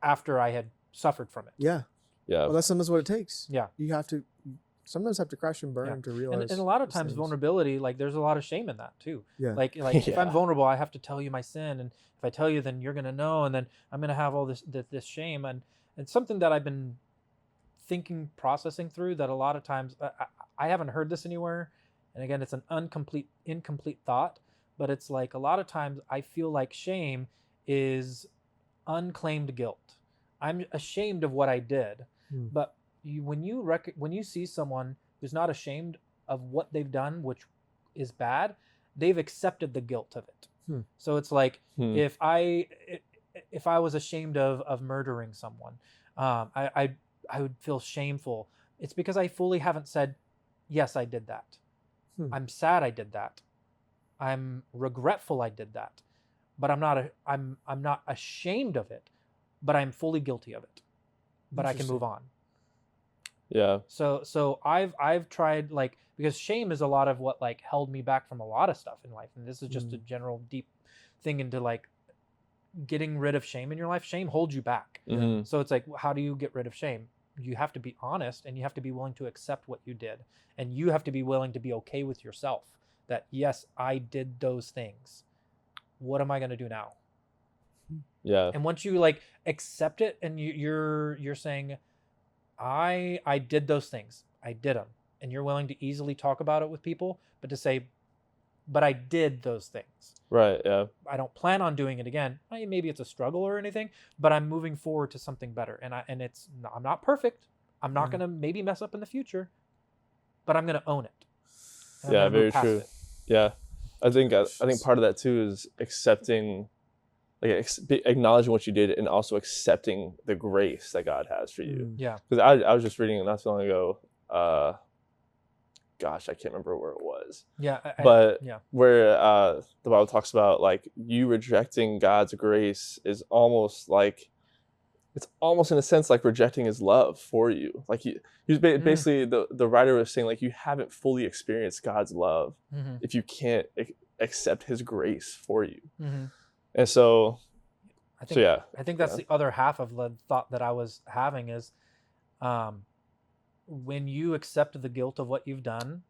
after I had suffered from it. Yeah. Yeah. Well, that's sometimes what it takes. Yeah. You have to sometimes have to crash and burn Yeah. to realize. And a lot of those times things. vulnerability, like there's a lot of shame in that too. Yeah. Like if I'm Yeah. vulnerable, I have to tell you my sin, and if I tell you, then you're gonna know, and then I'm gonna have all this shame, and something that I've been thinking, processing through, that a lot of times I haven't heard this anywhere, and again, it's an incomplete thought, but it's like a lot of times I feel like shame is unclaimed guilt. I'm ashamed of what I did, but when you see someone who's not ashamed of what they've done, which is bad, they've accepted the guilt of it. So it's like if I was ashamed of murdering someone, I would feel shameful. It's because I fully haven't said, yes, I did that. I'm sad I did that. I'm regretful I did that. But I'm not ashamed of it, but I'm fully guilty of it. But I can move on. Yeah. So I've tried, like, because shame is a lot of what like held me back from a lot of stuff in life. And this is just a general deep thing into like getting rid of shame in your life. Shame holds you back. So it's like, how do you get rid of shame? You have to be honest, and you have to be willing to accept what you did. And you have to be willing to be okay with yourself that, yes, I did those things. What am I going to do now? Yeah. And once you like accept it, and you're saying, I did those things. I did them. And you're willing to easily talk about it with people, but to say, but I did those things. Right. Yeah. I don't plan on doing it again. Maybe it's a struggle or anything, but I'm moving forward to something better. And I'm not perfect. I'm not going to maybe mess up in the future, but I'm going to own it. And I'm Yeah. gonna move Very past true. it. Yeah. I think part of that too is accepting, like acknowledging what you did, and also accepting the grace that God has for you. Yeah. Because I was just reading not so long ago. Gosh, I can't remember where it was. Yeah. But yeah. where the Bible talks about like you rejecting God's grace is almost like, it's almost in a sense like rejecting His love for you. Like basically the writer was saying like you haven't fully experienced God's love if you can't accept His grace for you. And so, I think that's the other half of the thought that I was having is, when you accept the guilt of what you've done,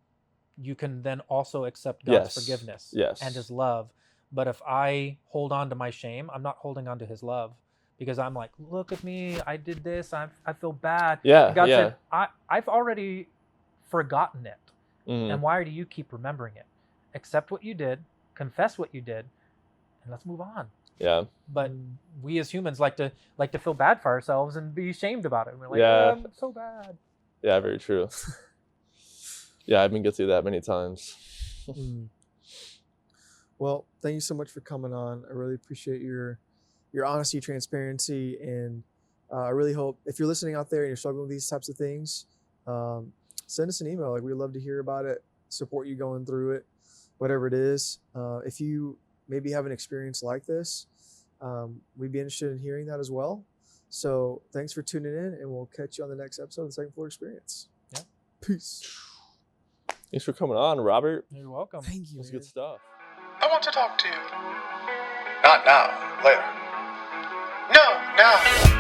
you can then also accept God's forgiveness and His love. But if I hold on to my shame, I'm not holding on to His love, because I'm like, look at me, I did this, I feel bad. Yeah. And God said, I've already forgotten it. Mm. And why do you keep remembering it? Accept what you did, confess what you did, and let's move on. Yeah. But we as humans like to feel bad for ourselves and be ashamed about it. And we're like, Yeah. I'm so bad. Yeah, very true. Yeah, I've been guilty of that many times. Well, thank you so much for coming on. I really appreciate your honesty, transparency, and I really hope if you're listening out there and you're struggling with these types of things, send us an email. Like, we'd love to hear about it, support you going through it, whatever it is. If you maybe have an experience like this, we'd be interested in hearing that as well. So thanks for tuning in, and we'll catch you on the next episode of the Second Floor Experience. Yeah. Peace. Thanks for coming on, Robert. You're welcome. Thank you. That's man. good stuff. I want to talk to you. Not now, later. No, now.